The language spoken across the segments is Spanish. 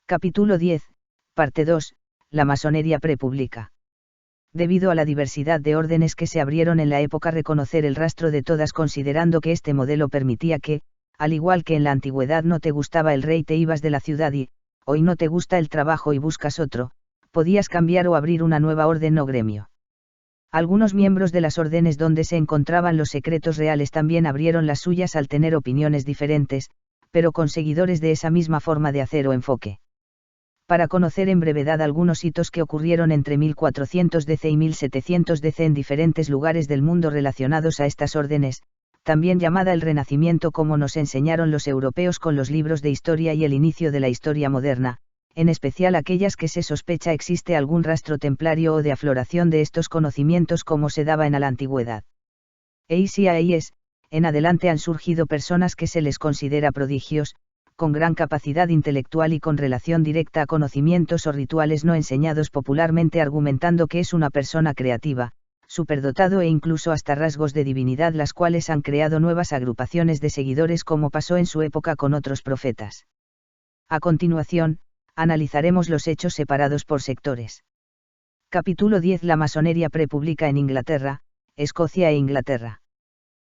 Capítulo 10, parte 2, la masonería prepública. Debido a la diversidad de órdenes que se abrieron en la época, reconocer el rastro de todas, considerando que este modelo permitía que, al igual que en la antigüedad no te gustaba el rey, te ibas de la ciudad y, hoy no te gusta el trabajo y buscas otro, podías cambiar o abrir una nueva orden o gremio. Algunos miembros de las órdenes donde se encontraban los secretos reales también abrieron las suyas al tener opiniones diferentes, pero con seguidores de esa misma forma de hacer o enfoque. Para conocer en brevedad algunos hitos que ocurrieron entre 1400 DC y 1700 DC en diferentes lugares del mundo relacionados a estas órdenes, también llamada el Renacimiento, como nos enseñaron los europeos con los libros de historia y el inicio de la historia moderna, en especial aquellas que se sospecha existe algún rastro templario o de afloración de estos conocimientos como se daba en la antigüedad. Y ahí es, en adelante han surgido personas que se les considera prodigios, con gran capacidad intelectual y con relación directa a conocimientos o rituales no enseñados popularmente, argumentando que es una persona creativa, superdotado e incluso hasta rasgos de divinidad, las cuales han creado nuevas agrupaciones de seguidores, como pasó en su época con otros profetas. A continuación, analizaremos los hechos separados por sectores. Capítulo 10. La masonería prepública en Inglaterra, Escocia e Inglaterra.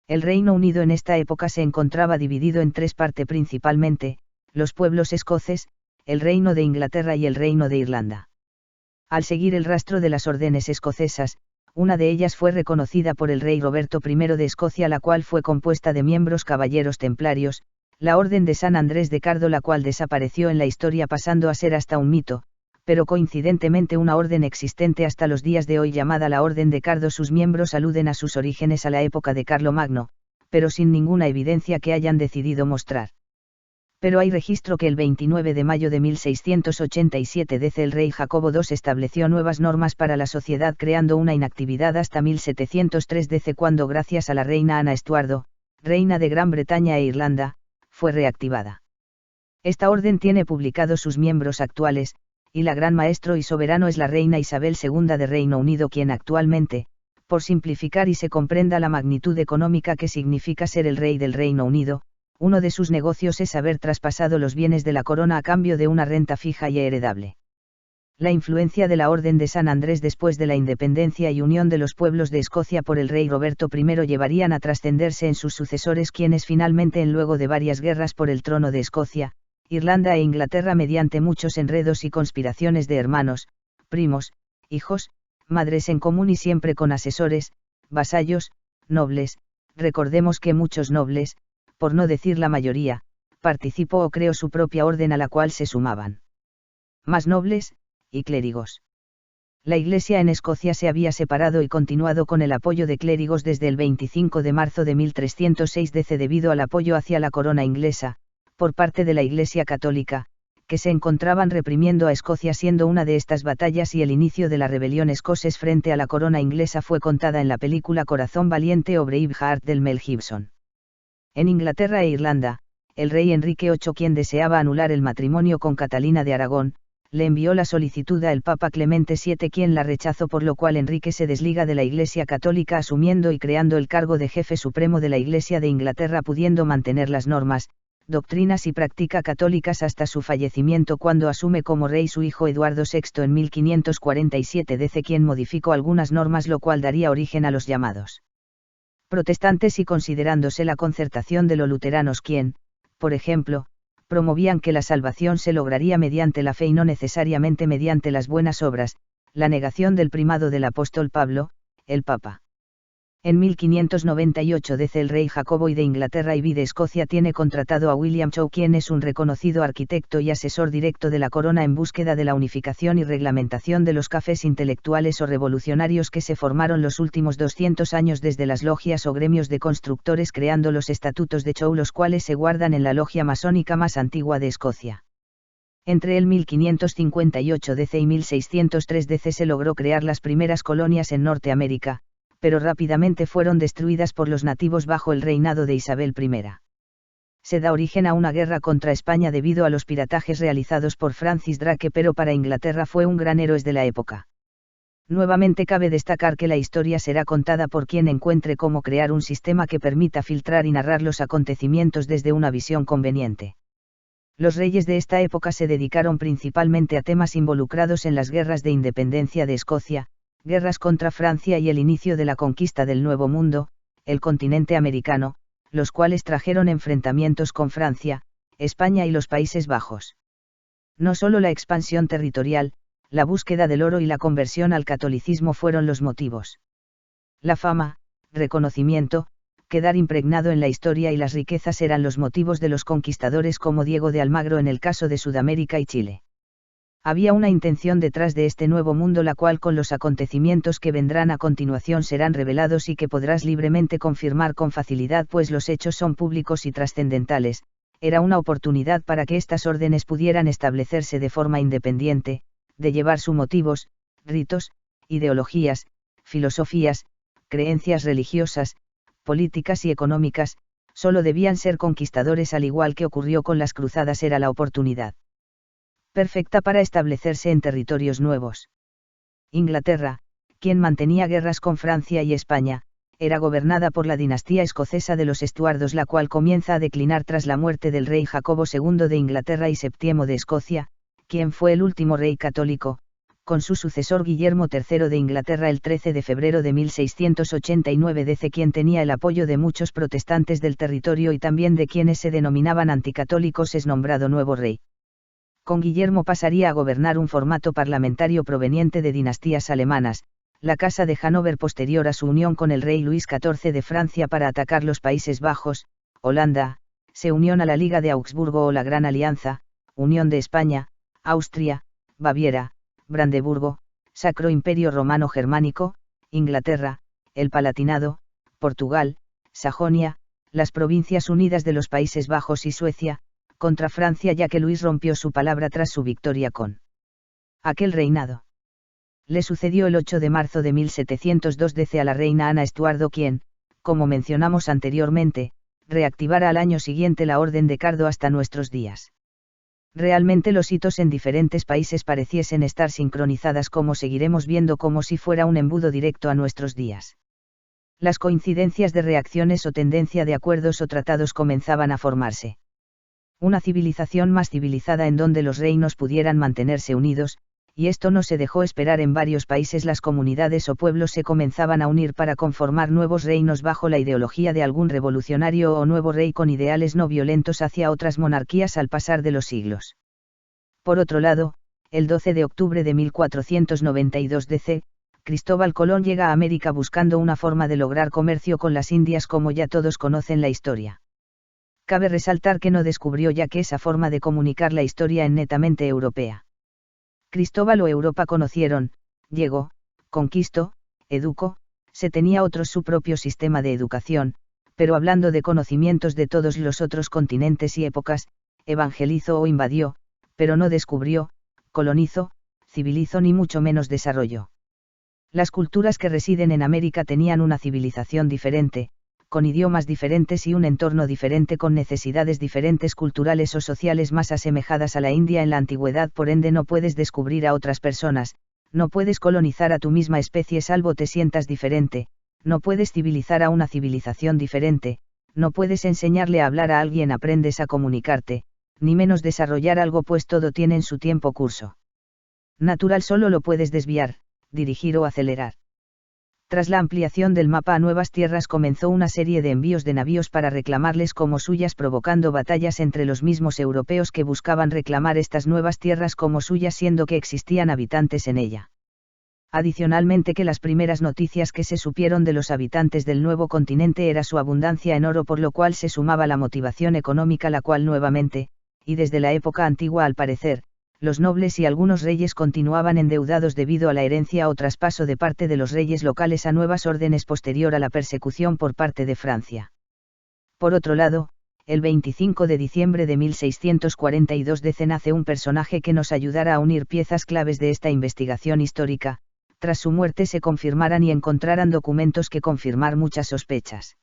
El Reino Unido en esta época se encontraba dividido en tres partes principalmente: los pueblos escoceses, el Reino de Inglaterra y el Reino de Irlanda. Al seguir el rastro de las órdenes escocesas, una de ellas fue reconocida por el rey Roberto I de Escocia, la cual fue compuesta de miembros caballeros templarios, la Orden de San Andrés de Cardo, la cual desapareció en la historia pasando a ser hasta un mito, pero coincidentemente una orden existente hasta los días de hoy llamada la Orden de Cardo. Sus miembros aluden a sus orígenes a la época de Carlomagno, pero sin ninguna evidencia que hayan decidido mostrar. Pero hay registro que el 29 de mayo de 1687 DC el rey Jacobo II estableció nuevas normas para la sociedad, creando una inactividad hasta 1703 DC, cuando gracias a la reina Ana Estuardo, reina de Gran Bretaña e Irlanda, fue reactivada. Esta orden tiene publicados sus miembros actuales, y la gran maestro y soberano es la reina Isabel II de Reino Unido, quien actualmente, por simplificar y se comprenda la magnitud económica que significa ser el rey del Reino Unido, uno de sus negocios es haber traspasado los bienes de la corona a cambio de una renta fija y heredable. La influencia de la Orden de San Andrés después de la independencia y unión de los pueblos de Escocia por el rey Roberto I llevarían a trascenderse en sus sucesores, quienes finalmente, en luego de varias guerras por el trono de Escocia, Irlanda e Inglaterra, mediante muchos enredos y conspiraciones de hermanos, primos, hijos, madres en común y siempre con asesores, vasallos, nobles, recordemos que muchos nobles, por no decir la mayoría, participó o creó su propia orden a la cual se sumaban más nobles, y clérigos. La Iglesia en Escocia se había separado y continuado con el apoyo de clérigos desde el 25 de marzo de 1306 DC debido al apoyo hacia la corona inglesa, por parte de la Iglesia católica, que se encontraban reprimiendo a Escocia, siendo una de estas batallas y el inicio de la rebelión escocés frente a la corona inglesa fue contada en la película Corazón Valiente o Braveheart del Mel Gibson. En Inglaterra e Irlanda, el rey Enrique VIII, quien deseaba anular el matrimonio con Catalina de Aragón, le envió la solicitud al Papa Clemente VII, quien la rechazó, por lo cual Enrique se desliga de la Iglesia católica, asumiendo y creando el cargo de jefe supremo de la Iglesia de Inglaterra, pudiendo mantener las normas, doctrinas y práctica católicas hasta su fallecimiento, cuando asume como rey su hijo Eduardo VI en 1547 DC, quien modificó algunas normas, lo cual daría origen a los llamados protestantes, y considerándose la concertación de los luteranos, quien, por ejemplo, promovían que la salvación se lograría mediante la fe y no necesariamente mediante las buenas obras, la negación del primado del apóstol Pablo, el Papa. En 1598 DC el rey Jacobo I de Inglaterra y de Escocia tiene contratado a William Chow, quien es un reconocido arquitecto y asesor directo de la corona, en búsqueda de la unificación y reglamentación de los cafés intelectuales o revolucionarios que se formaron los últimos 200 años desde las logias o gremios de constructores, creando los estatutos de Chow, los cuales se guardan en la logia masónica más antigua de Escocia. Entre el 1558 DC y 1603 DC se logró crear las primeras colonias en Norteamérica, pero rápidamente fueron destruidas por los nativos bajo el reinado de Isabel I. Se da origen a una guerra contra España debido a los piratajes realizados por Francis Drake, pero para Inglaterra fue un gran héroe de la época. Nuevamente cabe destacar que la historia será contada por quien encuentre cómo crear un sistema que permita filtrar y narrar los acontecimientos desde una visión conveniente. Los reyes de esta época se dedicaron principalmente a temas involucrados en las guerras de independencia de Escocia, guerras contra Francia y el inicio de la conquista del Nuevo Mundo, el continente americano, los cuales trajeron enfrentamientos con Francia, España y los Países Bajos. No solo la expansión territorial, la búsqueda del oro y la conversión al catolicismo fueron los motivos. La fama, reconocimiento, quedar impregnado en la historia y las riquezas eran los motivos de los conquistadores como Diego de Almagro en el caso de Sudamérica y Chile. Había una intención detrás de este nuevo mundo la cual con los acontecimientos que vendrán a continuación serán revelados y que podrás libremente confirmar con facilidad pues los hechos son públicos y trascendentales. Era una oportunidad para que estas órdenes pudieran establecerse de forma independiente, de llevar sus motivos, ritos, ideologías, filosofías, creencias religiosas, políticas y económicas, solo debían ser conquistadores al igual que ocurrió con las cruzadas era la oportunidad perfecta para establecerse en territorios nuevos. Inglaterra, quien mantenía guerras con Francia y España, era gobernada por la dinastía escocesa de los Estuardos la cual comienza a declinar tras la muerte del rey Jacobo II de Inglaterra y Septiemo de Escocia, quien fue el último rey católico, con su sucesor Guillermo III de Inglaterra el 13 de febrero de 1689 DC quien tenía el apoyo de muchos protestantes del territorio y también de quienes se denominaban anticatólicos es nombrado nuevo rey. Con Guillermo pasaría a gobernar un formato parlamentario proveniente de dinastías alemanas, la Casa de Hannover posterior a su unión con el rey Luis XIV de Francia para atacar los Países Bajos, Holanda, se unió a la Liga de Augsburgo o la Gran Alianza, Unión de España, Austria, Baviera, Brandeburgo, Sacro Imperio Romano Germánico, Inglaterra, el Palatinado, Portugal, Sajonia, las Provincias Unidas de los Países Bajos y Suecia, contra Francia ya que Luis rompió su palabra tras su victoria con aquel reinado. Le sucedió el 8 de marzo de 1702 DC a la reina Ana Estuardo quien, como mencionamos anteriormente, reactivara al año siguiente la Orden de Cardo hasta nuestros días. Realmente los hitos en diferentes países pareciesen estar sincronizadas como seguiremos viendo como si fuera un embudo directo a nuestros días. Las coincidencias de reacciones o tendencia de acuerdos o tratados comenzaban a formarse. Una civilización más civilizada en donde los reinos pudieran mantenerse unidos, y esto no se dejó esperar en varios países las comunidades o pueblos se comenzaban a unir para conformar nuevos reinos bajo la ideología de algún revolucionario o nuevo rey con ideales no violentos hacia otras monarquías al pasar de los siglos. Por otro lado, el 12 de octubre de 1492 DC, Cristóbal Colón llega a América buscando una forma de lograr comercio con las Indias como ya todos conocen la historia. Cabe resaltar que no descubrió ya que esa forma de comunicar la historia es netamente europea. Cristóbal o Europa conocieron, llegó, conquistó, educó, se tenía otros su propio sistema de educación, pero hablando de conocimientos de todos los otros continentes y épocas, evangelizó o invadió, pero no descubrió, colonizó, civilizó ni mucho menos desarrolló. Las culturas que residen en América tenían una civilización diferente, con idiomas diferentes y un entorno diferente con necesidades diferentes culturales o sociales más asemejadas a la India en la antigüedad por ende no puedes descubrir a otras personas, no puedes colonizar a tu misma especie salvo te sientas diferente, no puedes civilizar a una civilización diferente, no puedes enseñarle a hablar a alguien aprendes a comunicarte, ni menos desarrollar algo pues todo tiene en su tiempo curso. Natural solo lo puedes desviar, dirigir o acelerar. Tras la ampliación del mapa a nuevas tierras comenzó una serie de envíos de navíos para reclamarles como suyas provocando batallas entre los mismos europeos que buscaban reclamar estas nuevas tierras como suyas siendo que existían habitantes en ella. Adicionalmente que las primeras noticias que se supieron de los habitantes del nuevo continente era su abundancia en oro por lo cual se sumaba la motivación económica la cual nuevamente, y desde la época antigua al parecer, los nobles y algunos reyes continuaban endeudados debido a la herencia o traspaso de parte de los reyes locales a nuevas órdenes posterior a la persecución por parte de Francia. Por otro lado, el 25 de diciembre de 1642 DC nace un personaje que nos ayudará a unir piezas claves de esta investigación histórica, tras su muerte se confirmaran y encontraran documentos que confirmar muchas sospechas.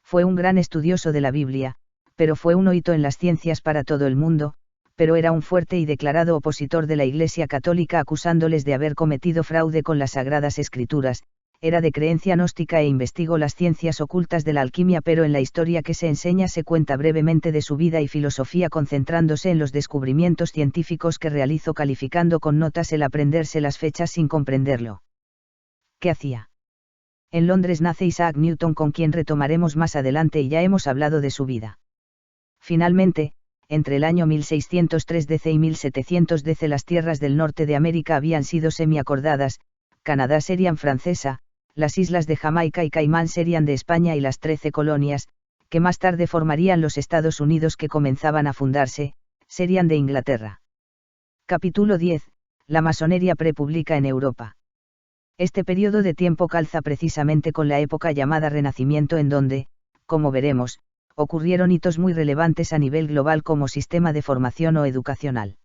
Fue un gran estudioso de la Biblia, pero fue un hito en las ciencias para todo el mundo, pero era un fuerte y declarado opositor de la Iglesia Católica acusándoles de haber cometido fraude con las Sagradas Escrituras, era de creencia gnóstica e investigó las ciencias ocultas de la alquimia, pero en la historia que se enseña se cuenta brevemente de su vida y filosofía, concentrándose en los descubrimientos científicos que realizó, calificando con notas el aprenderse las fechas sin comprenderlo. ¿Qué hacía? En Londres nace Isaac Newton, con quien retomaremos más adelante, y ya hemos hablado de su vida. Finalmente, entre el año 1603 DC y 1700 DC las tierras del norte de América habían sido semi-acordadas. Canadá serían francesa, las islas de Jamaica y Caimán serían de España y las 13 colonias, que más tarde formarían los Estados Unidos que comenzaban a fundarse, serían de Inglaterra. Capítulo 10. La masonería prepública en Europa. Este periodo de tiempo calza precisamente con la época llamada Renacimiento, en donde, como veremos, ocurrieron hitos muy relevantes a nivel global como sistema de formación o educacional.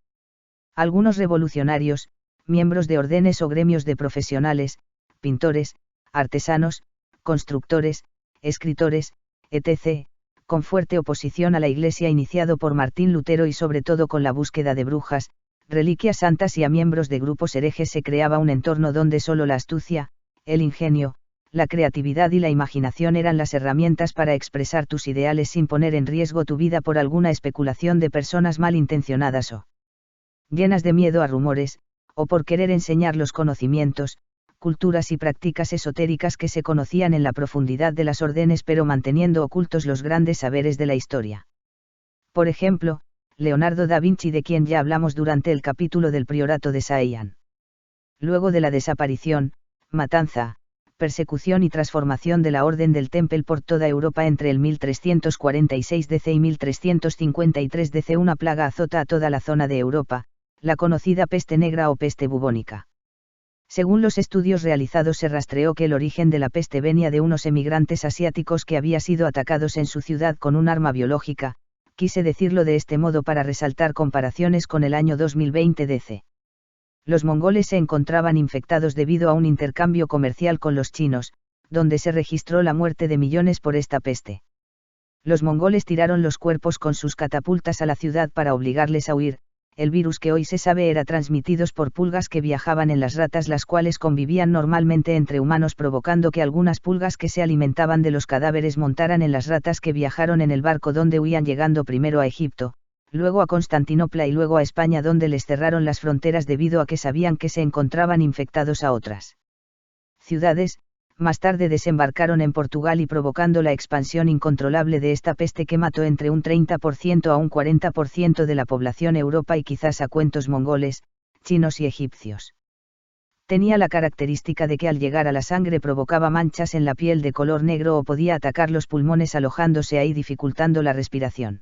Algunos revolucionarios, miembros de órdenes o gremios de profesionales, pintores, artesanos, constructores, escritores, etc., con fuerte oposición a la Iglesia iniciado por Martín Lutero y sobre todo con la búsqueda de brujas, reliquias santas y a miembros de grupos herejes, se creaba un entorno donde solo la astucia, el ingenio, la creatividad y la imaginación eran las herramientas para expresar tus ideales sin poner en riesgo tu vida por alguna especulación de personas malintencionadas o llenas de miedo a rumores, o por querer enseñar los conocimientos, culturas y prácticas esotéricas que se conocían en la profundidad de las órdenes, pero manteniendo ocultos los grandes saberes de la historia. Por ejemplo, Leonardo da Vinci, de quien ya hablamos durante el capítulo del priorato de Saiyan. Luego de la desaparición, matanza, persecución y transformación de la Orden del Temple por toda Europa entre el 1346 DC y 1353 DC, una plaga azota a toda la zona de Europa, la conocida peste negra o peste bubónica. Según los estudios realizados, se rastreó que el origen de la peste venía de unos emigrantes asiáticos que habían sido atacados en su ciudad con un arma biológica. Quise decirlo de este modo para resaltar comparaciones con el año 2020 DC. Los mongoles se encontraban infectados debido a un intercambio comercial con los chinos, donde se registró la muerte de millones por esta peste. Los mongoles tiraron los cuerpos con sus catapultas a la ciudad para obligarles a huir. El virus, que hoy se sabe era transmitidos por pulgas que viajaban en las ratas, las cuales convivían normalmente entre humanos, provocando que algunas pulgas que se alimentaban de los cadáveres montaran en las ratas que viajaron en el barco donde huían, llegando primero a Egipto, luego a Constantinopla y luego a España, donde les cerraron las fronteras debido a que sabían que se encontraban infectados a otras ciudades. Más tarde desembarcaron en Portugal y provocando la expansión incontrolable de esta peste, que mató entre un 30% a un 40% de la población Europa y quizás a cuentos mongoles, chinos y egipcios. Tenía la característica de que al llegar a la sangre provocaba manchas en la piel de color negro o podía atacar los pulmones alojándose ahí, dificultando la respiración.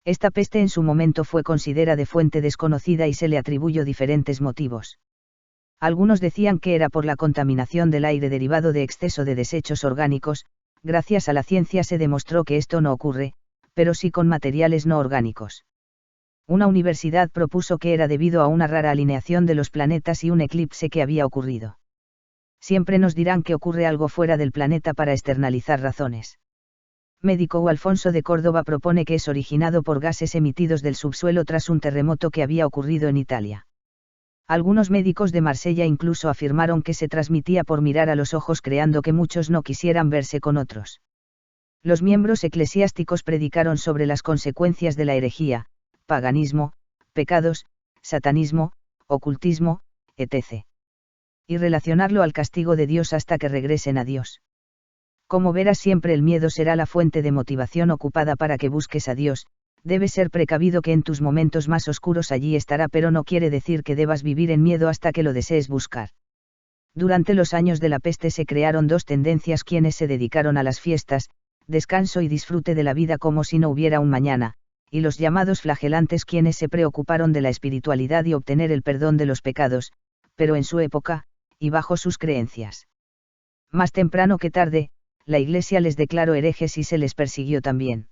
Esta peste en su momento fue considerada de fuente desconocida y se le atribuyó diferentes motivos. Algunos decían que era por la contaminación del aire derivado de exceso de desechos orgánicos. Gracias a la ciencia se demostró que esto no ocurre, pero sí con materiales no orgánicos. Una universidad propuso que era debido a una rara alineación de los planetas y un eclipse que había ocurrido. Siempre nos dirán que ocurre algo fuera del planeta para externalizar razones. Médico Alfonso de Córdoba propone que es originado por gases emitidos del subsuelo tras un terremoto que había ocurrido en Italia. Algunos médicos de Marsella incluso afirmaron que se transmitía por mirar a los ojos, creando que muchos no quisieran verse con otros. Los miembros eclesiásticos predicaron sobre las consecuencias de la herejía, paganismo, pecados, satanismo, ocultismo, etc. Y relacionarlo al castigo de Dios hasta que regresen a Dios. Como verás, siempre el miedo será la fuente de motivación ocupada para que busques a Dios. Debes ser precavido, que en tus momentos más oscuros allí estará, pero no quiere decir que debas vivir en miedo hasta que lo desees buscar. Durante los años de la peste se crearon dos tendencias: quienes se dedicaron a las fiestas, descanso y disfrute de la vida como si no hubiera un mañana, y los llamados flagelantes, quienes se preocuparon de la espiritualidad y obtener el perdón de los pecados, pero en su época, y bajo sus creencias. Más temprano que tarde, la Iglesia les declaró herejes y se les persiguió también.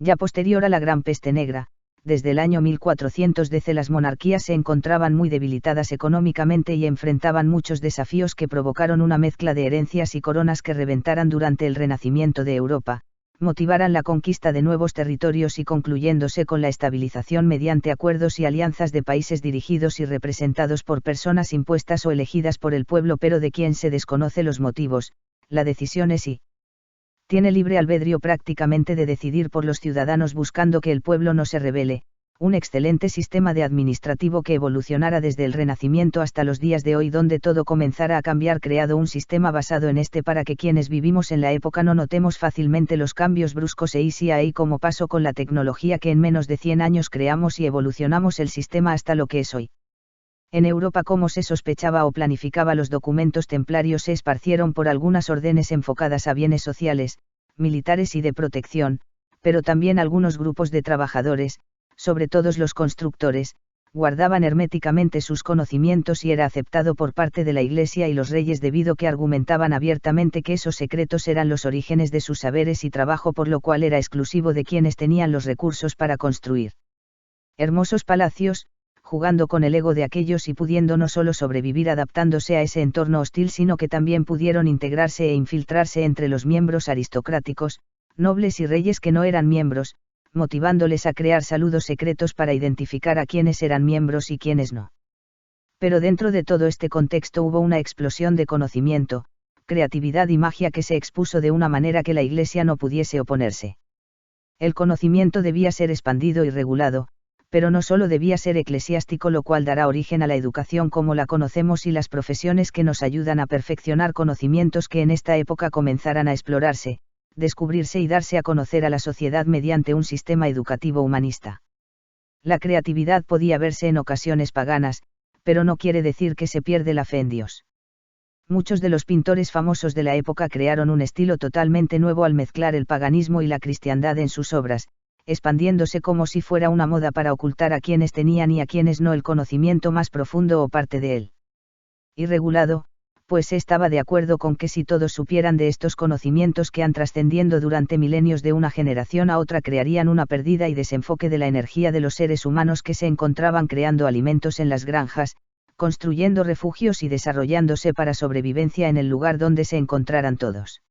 Ya posterior a la Gran Peste Negra, desde el año 1400 DC, las monarquías se encontraban muy debilitadas económicamente y enfrentaban muchos desafíos que provocaron una mezcla de herencias y coronas que reventaran durante el Renacimiento de Europa. motivaran la conquista de nuevos territorios y concluyéndose con la estabilización mediante acuerdos y alianzas de países dirigidos y representados por personas impuestas o elegidas por el pueblo pero de quien se desconoce los motivos, la decisión es y tiene libre albedrío prácticamente de decidir por los ciudadanos buscando que el pueblo no se rebele, un excelente sistema de administrativo que evolucionara desde el Renacimiento hasta los días de hoy donde todo comenzara a cambiar creado un sistema basado en este para que quienes vivimos en la época no notemos fácilmente los cambios bruscos y ahí como pasó con la tecnología que en menos de 100 años creamos y evolucionamos el sistema hasta lo que es hoy. En Europa como se sospechaba o planificaba los documentos templarios se esparcieron por algunas órdenes enfocadas a bienes sociales, militares y de protección, pero también algunos grupos de trabajadores, sobre todo los constructores, guardaban herméticamente sus conocimientos y era aceptado por parte de la Iglesia y los reyes debido que argumentaban abiertamente que esos secretos eran los orígenes de sus saberes y trabajo por lo cual era exclusivo de quienes tenían los recursos para construir hermosos palacios, jugando con el ego de aquellos y pudiendo no solo sobrevivir adaptándose a ese entorno hostil sino que también pudieron integrarse e infiltrarse entre los miembros aristocráticos, nobles y reyes que no eran miembros, motivándoles a crear saludos secretos para identificar a quienes eran miembros y quienes no. Pero dentro de todo este contexto hubo una explosión de conocimiento, creatividad y magia que se expuso de una manera que la Iglesia no pudiese oponerse. El conocimiento debía ser expandido y regulado, pero no solo debía ser eclesiástico lo cual dará origen a la educación como la conocemos y las profesiones que nos ayudan a perfeccionar conocimientos que en esta época comenzaran a explorarse, descubrirse y darse a conocer a la sociedad mediante un sistema educativo humanista. La creatividad podía verse en ocasiones paganas, pero no quiere decir que se pierde la fe en Dios. Muchos de los pintores famosos de la época crearon un estilo totalmente nuevo al mezclar el paganismo y la cristiandad en sus obras, expandiéndose como si fuera una moda para ocultar a quienes tenían y a quienes no el conocimiento más profundo o parte de él. Y regulado, pues se estaba de acuerdo con que si todos supieran de estos conocimientos que han trascendiendo durante milenios de una generación a otra crearían una pérdida y desenfoque de la energía de los seres humanos que se encontraban creando alimentos en las granjas, construyendo refugios y desarrollándose para sobrevivencia en el lugar donde se encontraran todos.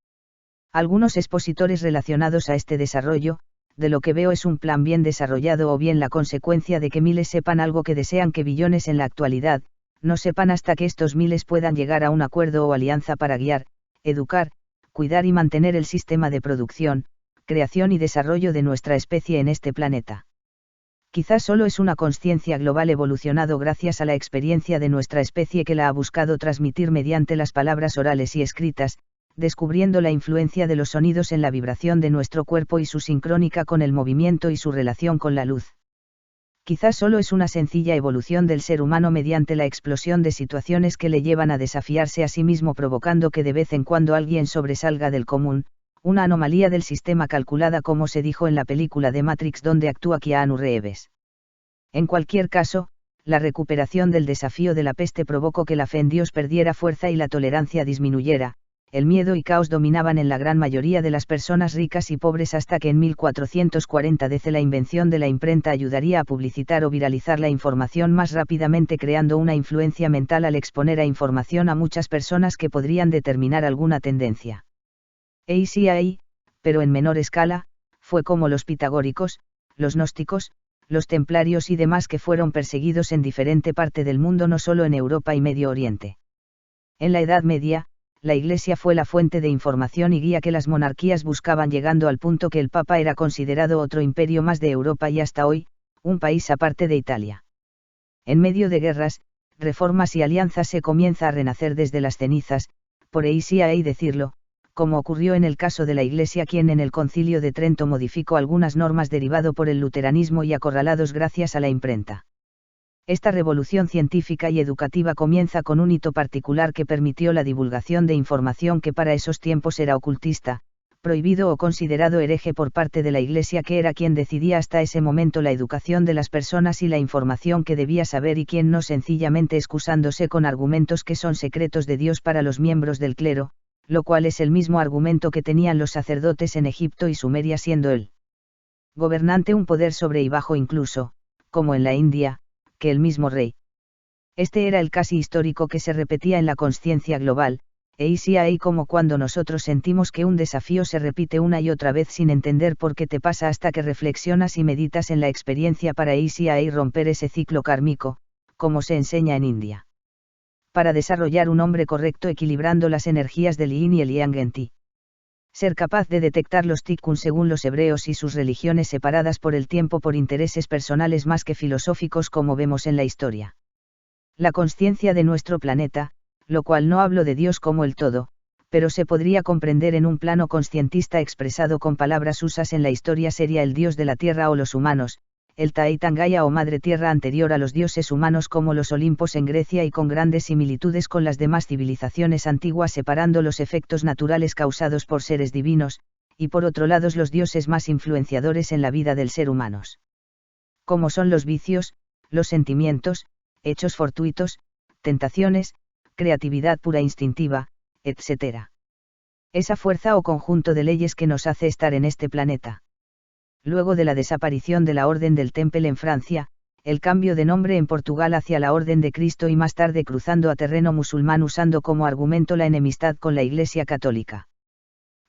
Algunos expositores relacionados a este desarrollo, de lo que veo es un plan bien desarrollado o bien la consecuencia de que miles sepan algo que desean que billones en la actualidad, no sepan hasta que estos miles puedan llegar a un acuerdo o alianza para guiar, educar, cuidar y mantener el sistema de producción, creación y desarrollo de nuestra especie en este planeta. Quizás solo es una conciencia global evolucionado gracias a la experiencia de nuestra especie que la ha buscado transmitir mediante las palabras orales y escritas, descubriendo la influencia de los sonidos en la vibración de nuestro cuerpo y su sincrónica con el movimiento y su relación con la luz. Quizás solo es una sencilla evolución del ser humano mediante la explosión de situaciones que le llevan a desafiarse a sí mismo provocando que de vez en cuando alguien sobresalga del común, una anomalía del sistema calculada como se dijo en la película de Matrix donde actúa Keanu Reeves. En cualquier caso, la recuperación del desafío de la peste provocó que la fe en Dios perdiera fuerza y la tolerancia disminuyera, el miedo y caos dominaban en la gran mayoría de las personas ricas y pobres hasta que en 1440 la invención de la imprenta ayudaría a publicitar o viralizar la información más rápidamente creando una influencia mental al exponer a información a muchas personas que podrían determinar alguna tendencia. Sí ahí, pero en menor escala, fue como los pitagóricos, los gnósticos, los templarios y demás que fueron perseguidos en diferente parte del mundo no solo en Europa y Medio Oriente. En la Edad Media, la Iglesia fue la fuente de información y guía que las monarquías buscaban llegando al punto que el Papa era considerado otro imperio más de Europa y hasta hoy, un país aparte de Italia. En medio de guerras, reformas y alianzas se comienza a renacer desde las cenizas, por ahí sí hay decirlo, como ocurrió en el caso de la Iglesia quien en el Concilio de Trento modificó algunas normas derivado por el luteranismo y acorralados gracias a la imprenta. Esta revolución científica y educativa comienza con un hito particular que permitió la divulgación de información que para esos tiempos era ocultista, prohibido o considerado hereje por parte de la Iglesia que era quien decidía hasta ese momento la educación de las personas y la información que debía saber y quien no sencillamente excusándose con argumentos que son secretos de Dios para los miembros del clero, lo cual es el mismo argumento que tenían los sacerdotes en Egipto y Sumeria siendo el gobernante un poder sobre y bajo incluso, como en la India, que el mismo rey. Este era el casi histórico que se repetía en la consciencia global, ACI como cuando nosotros sentimos que un desafío se repite una y otra vez sin entender por qué te pasa hasta que reflexionas y meditas en la experiencia para ACI romper ese ciclo kármico, como se enseña en India. Para desarrollar un hombre correcto equilibrando las energías del yin y el yang en ti. Ser capaz de detectar los tikkun según los hebreos y sus religiones separadas por el tiempo por intereses personales más que filosóficos como vemos en la historia. La consciencia de nuestro planeta, lo cual no hablo de Dios como el todo, pero se podría comprender en un plano conscientista expresado con palabras usas en la historia sería el Dios de la Tierra o los humanos, el Taitangaya o Madre Tierra anterior a los dioses humanos como los Olimpos en Grecia y con grandes similitudes con las demás civilizaciones antiguas separando los efectos naturales causados por seres divinos, y por otro lado los dioses más influenciadores en la vida del ser humano. Como son los vicios, los sentimientos, hechos fortuitos, tentaciones, creatividad pura instintiva, etc. Esa fuerza o conjunto de leyes que nos hace estar en este planeta. Luego de la desaparición de la Orden del Temple en Francia, el cambio de nombre en Portugal hacia la Orden de Cristo y más tarde cruzando a terreno musulmán usando como argumento la enemistad con la Iglesia Católica.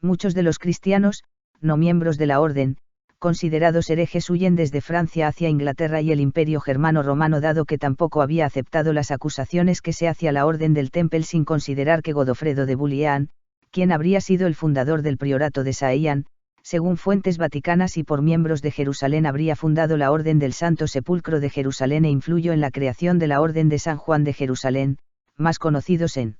Muchos de los cristianos, no miembros de la Orden, considerados herejes huyen desde Francia hacia Inglaterra y el Imperio Germano-Romano dado que tampoco había aceptado las acusaciones que se hacía la Orden del Temple sin considerar que Godofredo de Bouillon, quien habría sido el fundador del priorato de Saint, según fuentes vaticanas y por miembros de Jerusalén habría fundado la Orden del Santo Sepulcro de Jerusalén e influyó en la creación de la Orden de San Juan de Jerusalén, más conocidos en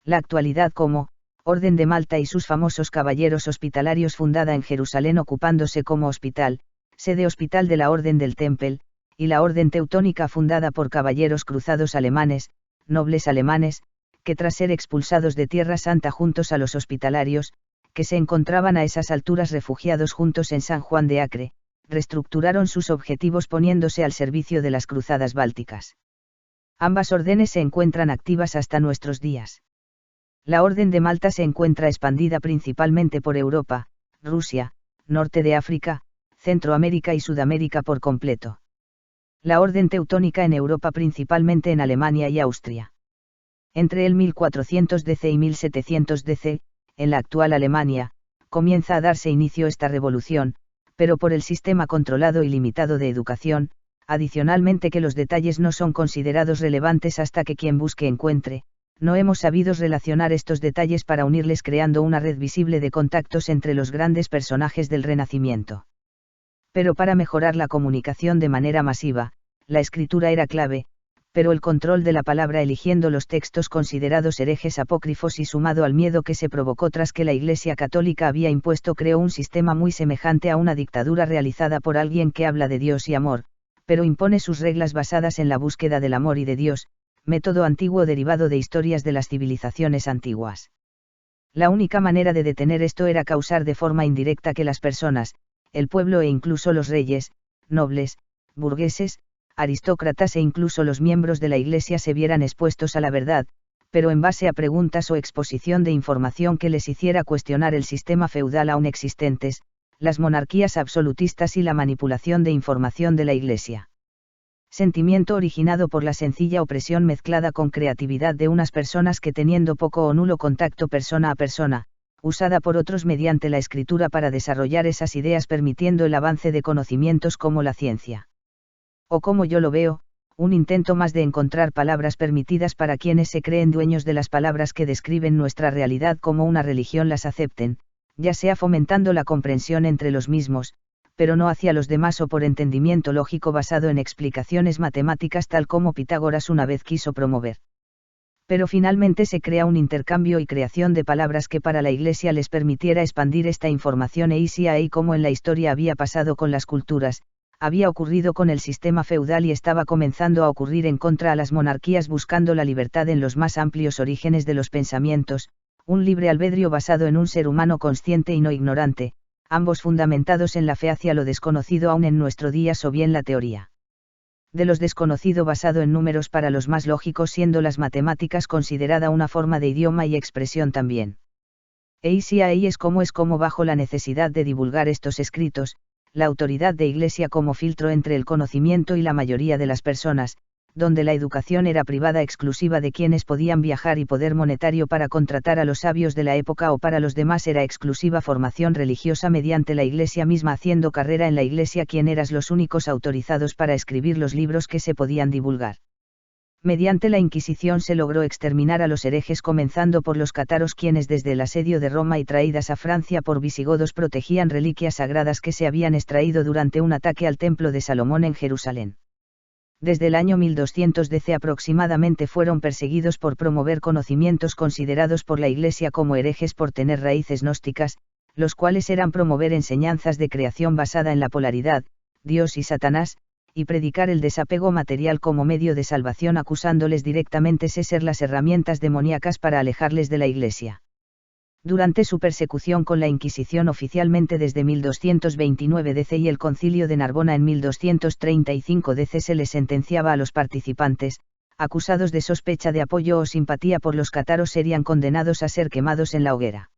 la actualidad como Orden de Malta y sus famosos caballeros hospitalarios fundada en Jerusalén ocupándose como hospital, sede hospital de la Orden del Temple, y la Orden Teutónica fundada por caballeros cruzados alemanes, nobles alemanes, que tras ser expulsados de Tierra Santa juntos a los hospitalarios, que se encontraban a esas alturas refugiados juntos en San Juan de Acre, reestructuraron sus objetivos poniéndose al servicio de las cruzadas bálticas. Ambas órdenes se encuentran activas hasta nuestros días. La Orden de Malta se encuentra expandida principalmente por Europa, Rusia, norte de África, Centroamérica y Sudamérica por completo. La Orden Teutónica en Europa principalmente en Alemania y Austria. Entre el 1400 DC y 1700 DC, en la actual Alemania, comienza a darse inicio esta revolución, pero por el sistema controlado y limitado de educación, adicionalmente que los detalles no son considerados relevantes hasta que quien busque encuentre, no hemos sabido relacionar estos detalles para unirles creando una red visible de contactos entre los grandes personajes del Renacimiento. Pero para mejorar la comunicación de manera masiva, la escritura era clave, pero el control de la palabra eligiendo los textos considerados herejes apócrifos y sumado al miedo que se provocó tras que la Iglesia Católica había impuesto creó un sistema muy semejante a una dictadura realizada por alguien que habla de Dios y amor, pero impone sus reglas basadas en la búsqueda del amor y de Dios, método antiguo derivado de historias de las civilizaciones antiguas. La única manera de detener esto era causar de forma indirecta que las personas, el pueblo e incluso los reyes, nobles, burgueses, aristócratas e incluso los miembros de la Iglesia se vieran expuestos a la verdad, pero en base a preguntas o exposición de información que les hiciera cuestionar el sistema feudal aún existentes, las monarquías absolutistas y la manipulación de información de la Iglesia. Sentimiento originado por la sencilla opresión mezclada con creatividad de unas personas que teniendo poco o nulo contacto persona a persona, usada por otros mediante la escritura para desarrollar esas ideas permitiendo el avance de conocimientos como la ciencia. O como yo lo veo, un intento más de encontrar palabras permitidas para quienes se creen dueños de las palabras que describen nuestra realidad como una religión las acepten, ya sea fomentando la comprensión entre los mismos, pero no hacia los demás o por entendimiento lógico basado en explicaciones matemáticas tal como Pitágoras una vez quiso promover. Pero finalmente se crea un intercambio y creación de palabras que para la Iglesia les permitiera expandir esta información y si ahí como en la historia había pasado con las culturas, había ocurrido con el sistema feudal y estaba comenzando a ocurrir en contra a las monarquías buscando la libertad en los más amplios orígenes de los pensamientos, un libre albedrío basado en un ser humano consciente y no ignorante, ambos fundamentados en la fe hacia lo desconocido aún en nuestro día o bien la teoría. De los desconocido basado en números para los más lógicos siendo las matemáticas considerada una forma de idioma y expresión también. Si ahí es como bajo la necesidad de divulgar estos escritos, la autoridad de Iglesia como filtro entre el conocimiento y la mayoría de las personas, donde la educación era privada exclusiva de quienes podían viajar y poder monetario para contratar a los sabios de la época o para los demás era exclusiva formación religiosa mediante la Iglesia misma haciendo carrera en la Iglesia quien eras los únicos autorizados para escribir los libros que se podían divulgar. Mediante la Inquisición se logró exterminar a los herejes comenzando por los cátaros quienes desde el asedio de Roma y traídas a Francia por visigodos protegían reliquias sagradas que se habían extraído durante un ataque al templo de Salomón en Jerusalén. Desde el año 1200 DC aproximadamente fueron perseguidos por promover conocimientos considerados por la Iglesia como herejes por tener raíces gnósticas, los cuales eran promover enseñanzas de creación basada en la polaridad, Dios y Satanás, y predicar el desapego material como medio de salvación acusándoles directamente de ser las herramientas demoníacas para alejarles de la Iglesia. Durante su persecución con la Inquisición oficialmente desde 1229 DC y el Concilio de Narbona en 1235 DC se les sentenciaba a los participantes, acusados de sospecha de apoyo o simpatía por los cátaros serían condenados a ser quemados en la hoguera.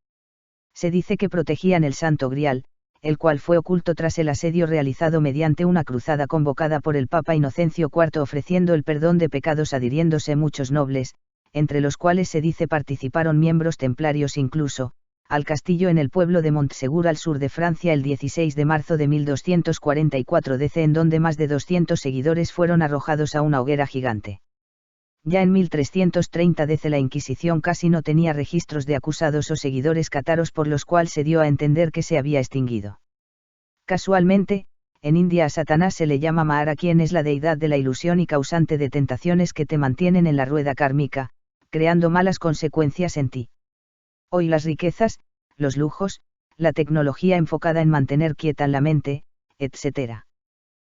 Se dice que protegían el Santo Grial, el cual fue oculto tras el asedio realizado mediante una cruzada convocada por el Papa Inocencio IV ofreciendo el perdón de pecados adhiriéndose muchos nobles, entre los cuales se dice participaron miembros templarios incluso, al castillo en el pueblo de Montsegur al sur de Francia el 16 de marzo de 1244 DC en donde más de 200 seguidores fueron arrojados a una hoguera gigante. Ya en 1330 DC la Inquisición casi no tenía registros de acusados o seguidores cátaros por los cuales se dio a entender que se había extinguido. Casualmente, en India a Satanás se le llama Mara quien es la deidad de la ilusión y causante de tentaciones que te mantienen en la rueda kármica, creando malas consecuencias en ti. Hoy las riquezas, los lujos, la tecnología enfocada en mantener quieta la mente, etc.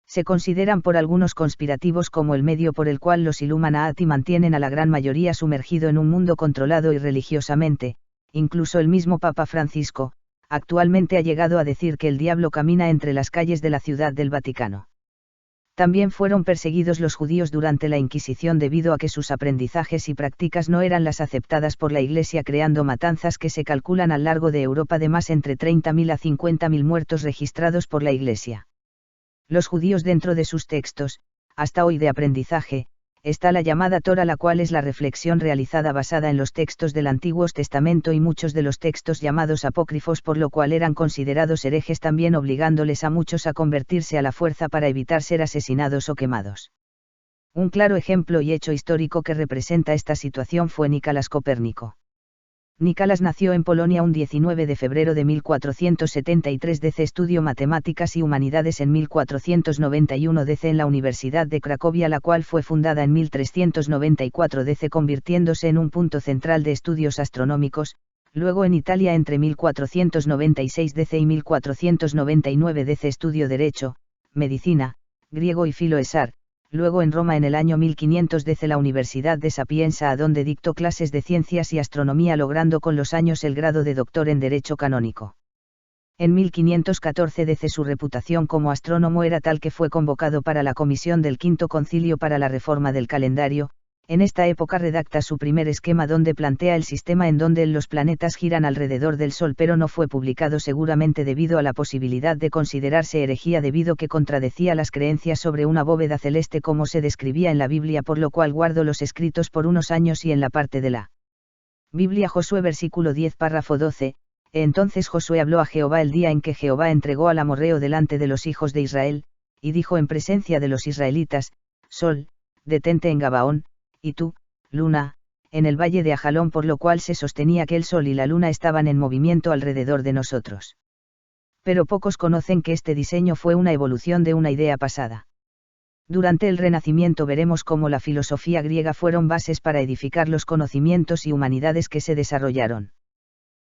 Se consideran por algunos conspirativos como el medio por el cual los Illuminati mantienen a la gran mayoría sumergido en un mundo controlado y religiosamente, incluso el mismo Papa Francisco, actualmente ha llegado a decir que el diablo camina entre las calles de la Ciudad del Vaticano. También fueron perseguidos los judíos durante la Inquisición debido a que sus aprendizajes y prácticas no eran las aceptadas por la Iglesia creando matanzas que se calculan a lo largo de Europa de más entre 30.000 a 50.000 muertos registrados por la Iglesia. Los judíos dentro de sus textos, hasta hoy de aprendizaje, está la llamada Torá la cual es la reflexión realizada basada en los textos del Antiguo Testamento y muchos de los textos llamados apócrifos por lo cual eran considerados herejes también obligándoles a muchos a convertirse a la fuerza para evitar ser asesinados o quemados. Un claro ejemplo y hecho histórico que representa esta situación fue Nicolás Copérnico. Nicolás nació en Polonia un 19 de febrero de 1473 DC estudió matemáticas y humanidades en 1491 DC en la Universidad de Cracovia la cual fue fundada en 1394 DC convirtiéndose en un punto central de estudios astronómicos, luego en Italia entre 1496 DC y 1499 DC estudió Derecho, Medicina, Griego y Filoesar, luego en Roma en el año 1500 DC la Universidad de Sapienza a donde dictó clases de ciencias y astronomía logrando con los años el grado de doctor en Derecho Canónico. En 1514 DC su reputación como astrónomo era tal que fue convocado para la comisión del Quinto Concilio para la reforma del calendario, en esta época redacta su primer esquema donde plantea el sistema en donde los planetas giran alrededor del Sol pero no fue publicado seguramente debido a la posibilidad de considerarse herejía debido que contradecía las creencias sobre una bóveda celeste como se describía en la Biblia por lo cual guardo los escritos por unos años y en la parte de la Biblia Josué versículo 10 párrafo 12, entonces Josué habló a Jehová el día en que Jehová entregó al amorreo delante de los hijos de Israel, y dijo en presencia de los israelitas, Sol, detente en Gabaón, y tú, luna, en el valle de Ajalón por lo cual se sostenía que el sol y la luna estaban en movimiento alrededor de nosotros. Pero pocos conocen que este diseño fue una evolución de una idea pasada. Durante el Renacimiento veremos cómo la filosofía griega fueron bases para edificar los conocimientos y humanidades que se desarrollaron.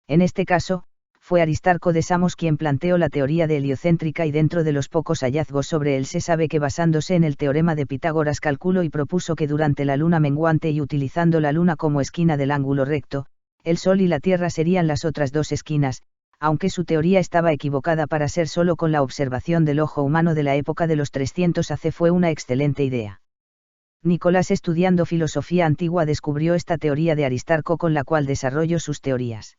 En este caso, fue Aristarco de Samos quien planteó la teoría de heliocéntrica y dentro de los pocos hallazgos sobre él se sabe que basándose en el teorema de Pitágoras calculó y propuso que durante la luna menguante y utilizando la luna como esquina del ángulo recto, el Sol y la Tierra serían las otras dos esquinas, aunque su teoría estaba equivocada para ser solo con la observación del ojo humano de la época de los 300 AC fue una excelente idea. Nicolás estudiando filosofía antigua descubrió esta teoría de Aristarco con la cual desarrolló sus teorías.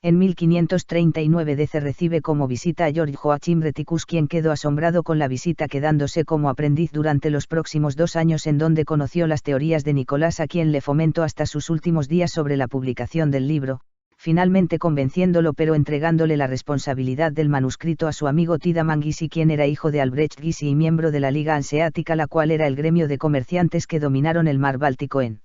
En 1539 DC recibe como visita a George Joachim Reticus, quien quedó asombrado con la visita, quedándose como aprendiz durante los próximos 2 años, en donde conoció las teorías de Nicolás, a quien le fomentó hasta sus últimos días sobre la publicación del libro, finalmente convenciéndolo pero entregándole la responsabilidad del manuscrito a su amigo Tiedemann Gysi, quien era hijo de Albrecht Gysi y miembro de la Liga Hanseática, la cual era el gremio de comerciantes que dominaron el mar Báltico en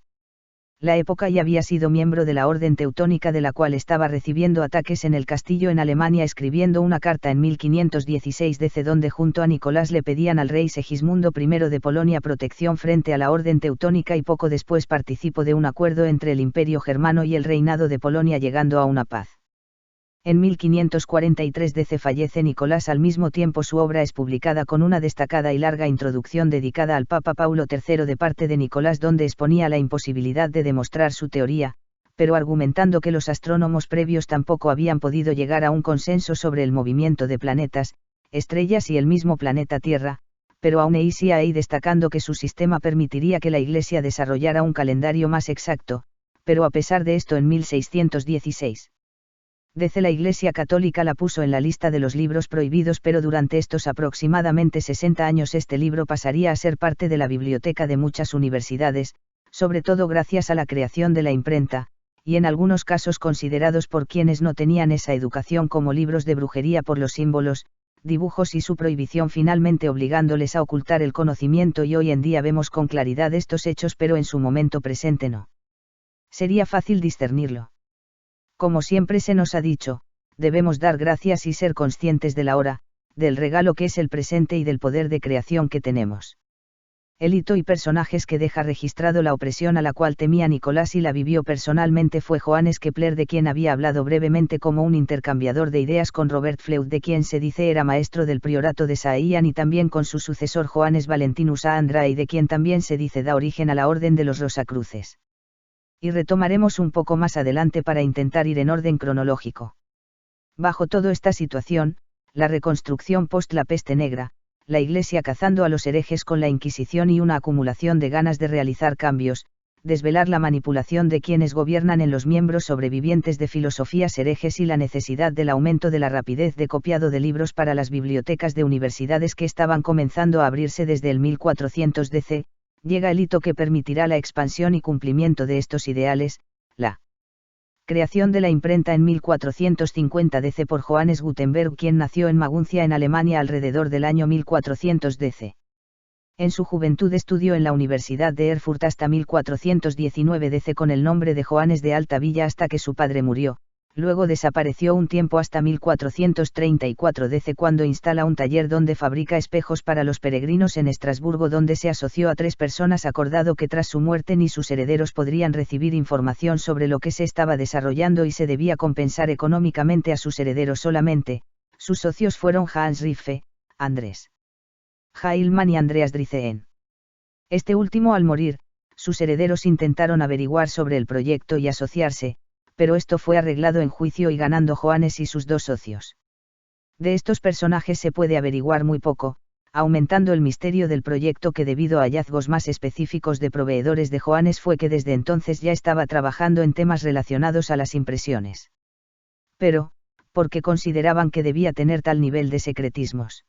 la época, y había sido miembro de la Orden Teutónica, de la cual estaba recibiendo ataques en el castillo en Alemania, escribiendo una carta en 1516 DC donde junto a Nicolás le pedían al rey Segismundo I de Polonia protección frente a la Orden Teutónica, y poco después participó de un acuerdo entre el Imperio Germano y el Reinado de Polonia, llegando a una paz. En 1543 DC fallece Nicolás. Al mismo tiempo su obra es publicada con una destacada y larga introducción dedicada al Papa Paulo III de parte de Nicolás, donde exponía la imposibilidad de demostrar su teoría, pero argumentando que los astrónomos previos tampoco habían podido llegar a un consenso sobre el movimiento de planetas, estrellas y el mismo planeta Tierra, pero aún ahí destacando que su sistema permitiría que la Iglesia desarrollara un calendario más exacto, pero a pesar de esto en 1616. DC la Iglesia Católica la puso en la lista de los libros prohibidos, pero durante estos aproximadamente 60 años este libro pasaría a ser parte de la biblioteca de muchas universidades, sobre todo gracias a la creación de la imprenta, y en algunos casos considerados por quienes no tenían esa educación como libros de brujería por los símbolos, dibujos y su prohibición, finalmente obligándoles a ocultar el conocimiento, y hoy en día vemos con claridad estos hechos, pero en su momento presente no sería fácil discernirlo. Como siempre se nos ha dicho, debemos dar gracias y ser conscientes de la hora, del regalo que es el presente y del poder de creación que tenemos. El hito y personajes que deja registrado la opresión a la cual temía Nicolás y la vivió personalmente fue Johannes Kepler, de quien había hablado brevemente como un intercambiador de ideas con Robert Freud, de quien se dice era maestro del priorato de Saint, y también con su sucesor Johannes Valentinus a Andrae, de quien también se dice da origen a la Orden de los Rosacruces. Y retomaremos un poco más adelante para intentar ir en orden cronológico. Bajo toda esta situación, la reconstrucción post la peste negra, la Iglesia cazando a los herejes con la Inquisición y una acumulación de ganas de realizar cambios, desvelar la manipulación de quienes gobiernan en los miembros sobrevivientes de filosofías herejes y la necesidad del aumento de la rapidez de copiado de libros para las bibliotecas de universidades que estaban comenzando a abrirse desde el 1400 DC, llega el hito que permitirá la expansión y cumplimiento de estos ideales, la creación de la imprenta en 1450 DC por Johannes Gutenberg, quien nació en Maguncia en Alemania alrededor del año 1400 DC. En su juventud estudió en la Universidad de Erfurt hasta 1419 DC con el nombre de Johannes de Alta Villa hasta que su padre murió. Luego desapareció un tiempo hasta 1434 DC, cuando instala un taller donde fabrica espejos para los peregrinos en Estrasburgo, donde se asoció a 3 personas, acordado que tras su muerte ni sus herederos podrían recibir información sobre lo que se estaba desarrollando y se debía compensar económicamente a sus herederos solamente. Sus socios fueron Hans Riffe, Andrés Heilmann y Andreas Driceen. Este último, al morir, sus herederos intentaron averiguar sobre el proyecto y asociarse, pero esto fue arreglado en juicio y ganando Johannes y sus 2 socios. De estos personajes se puede averiguar muy poco, aumentando el misterio del proyecto, que debido a hallazgos más específicos de proveedores de Johannes fue que desde entonces ya estaba trabajando en temas relacionados a las impresiones. Pero, ¿por qué consideraban que debía tener tal nivel de secretismos?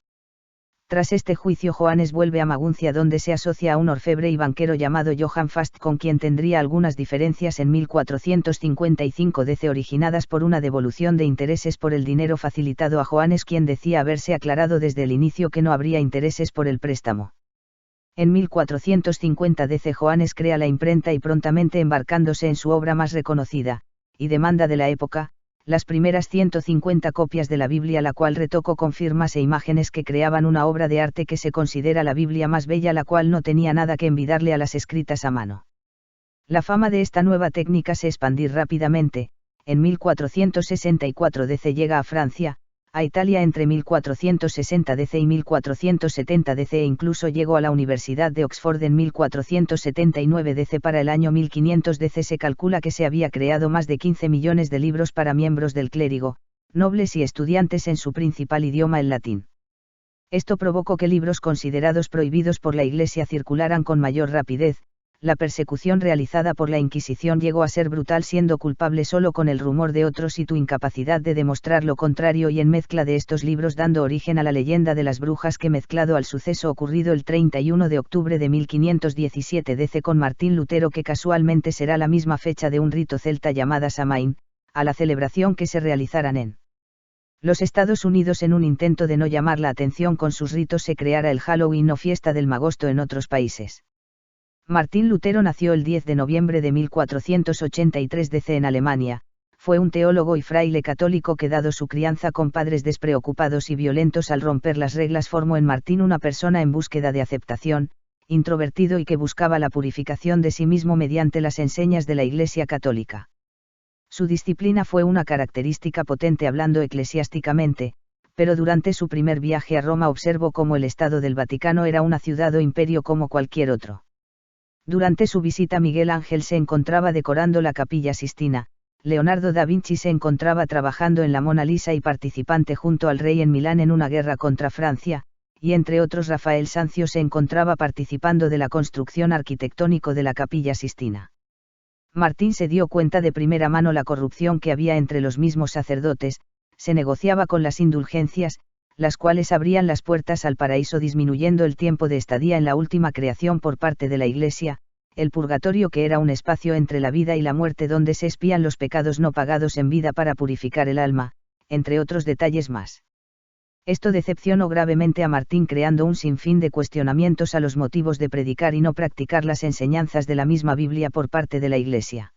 Tras este juicio Johannes vuelve a Maguncia, donde se asocia a un orfebre y banquero llamado Johann Fast, con quien tendría algunas diferencias en 1455 DC originadas por una devolución de intereses por el dinero facilitado a Johannes, quien decía haberse aclarado desde el inicio que no habría intereses por el préstamo. En 1450 DC Johannes crea la imprenta y prontamente embarcándose en su obra más reconocida, y demanda de la época, las primeras 150 copias de la Biblia, la cual retocó con firmas e imágenes que creaban una obra de arte que se considera la Biblia más bella, la cual no tenía nada que envidiarle a las escritas a mano. La fama de esta nueva técnica se expandió rápidamente. En 1464 DC llega a Francia, a Italia entre 1460 DC y 1470 DC e incluso llegó a la Universidad de Oxford en 1479 DC. Para el año 1500 DC se calcula que se había creado más de 15 millones de libros para miembros del clérigo, nobles y estudiantes en su principal idioma, el latín. Esto provocó que libros considerados prohibidos por la Iglesia circularan con mayor rapidez, la persecución realizada por la Inquisición llegó a ser brutal, siendo culpable solo con el rumor de otros y tu incapacidad de demostrar lo contrario, y en mezcla de estos libros dando origen a la leyenda de las brujas, que mezclado al suceso ocurrido el 31 de octubre de 1517 DC con Martín Lutero, que casualmente será la misma fecha de un rito celta llamada Samaín, a la celebración que se realizaran en los Estados Unidos en un intento de no llamar la atención con sus ritos, se creara el Halloween o fiesta del magosto en otros países. Martín Lutero nació el 10 de noviembre de 1483 DC en Alemania. Fue un teólogo y fraile católico que, dado su crianza con padres despreocupados y violentos al romper las reglas, formó en Martín una persona en búsqueda de aceptación, introvertido y que buscaba la purificación de sí mismo mediante las enseñas de la Iglesia católica. Su disciplina fue una característica potente hablando eclesiásticamente, pero durante su primer viaje a Roma observó cómo el Estado del Vaticano era una ciudad o imperio como cualquier otro. Durante su visita, Miguel Ángel se encontraba decorando la Capilla Sistina, Leonardo da Vinci se encontraba trabajando en la Mona Lisa y participante junto al rey en Milán en una guerra contra Francia, y entre otros Rafael Sanzio se encontraba participando de la construcción arquitectónico de la Capilla Sistina. Martín se dio cuenta de primera mano la corrupción que había entre los mismos sacerdotes, se negociaba con las indulgencias, las cuales abrían las puertas al paraíso disminuyendo el tiempo de estadía en la última creación por parte de la Iglesia, el purgatorio, que era un espacio entre la vida y la muerte donde se expían los pecados no pagados en vida para purificar el alma, entre otros detalles más. Esto decepcionó gravemente a Martín, creando un sinfín de cuestionamientos a los motivos de predicar y no practicar las enseñanzas de la misma Biblia por parte de la Iglesia.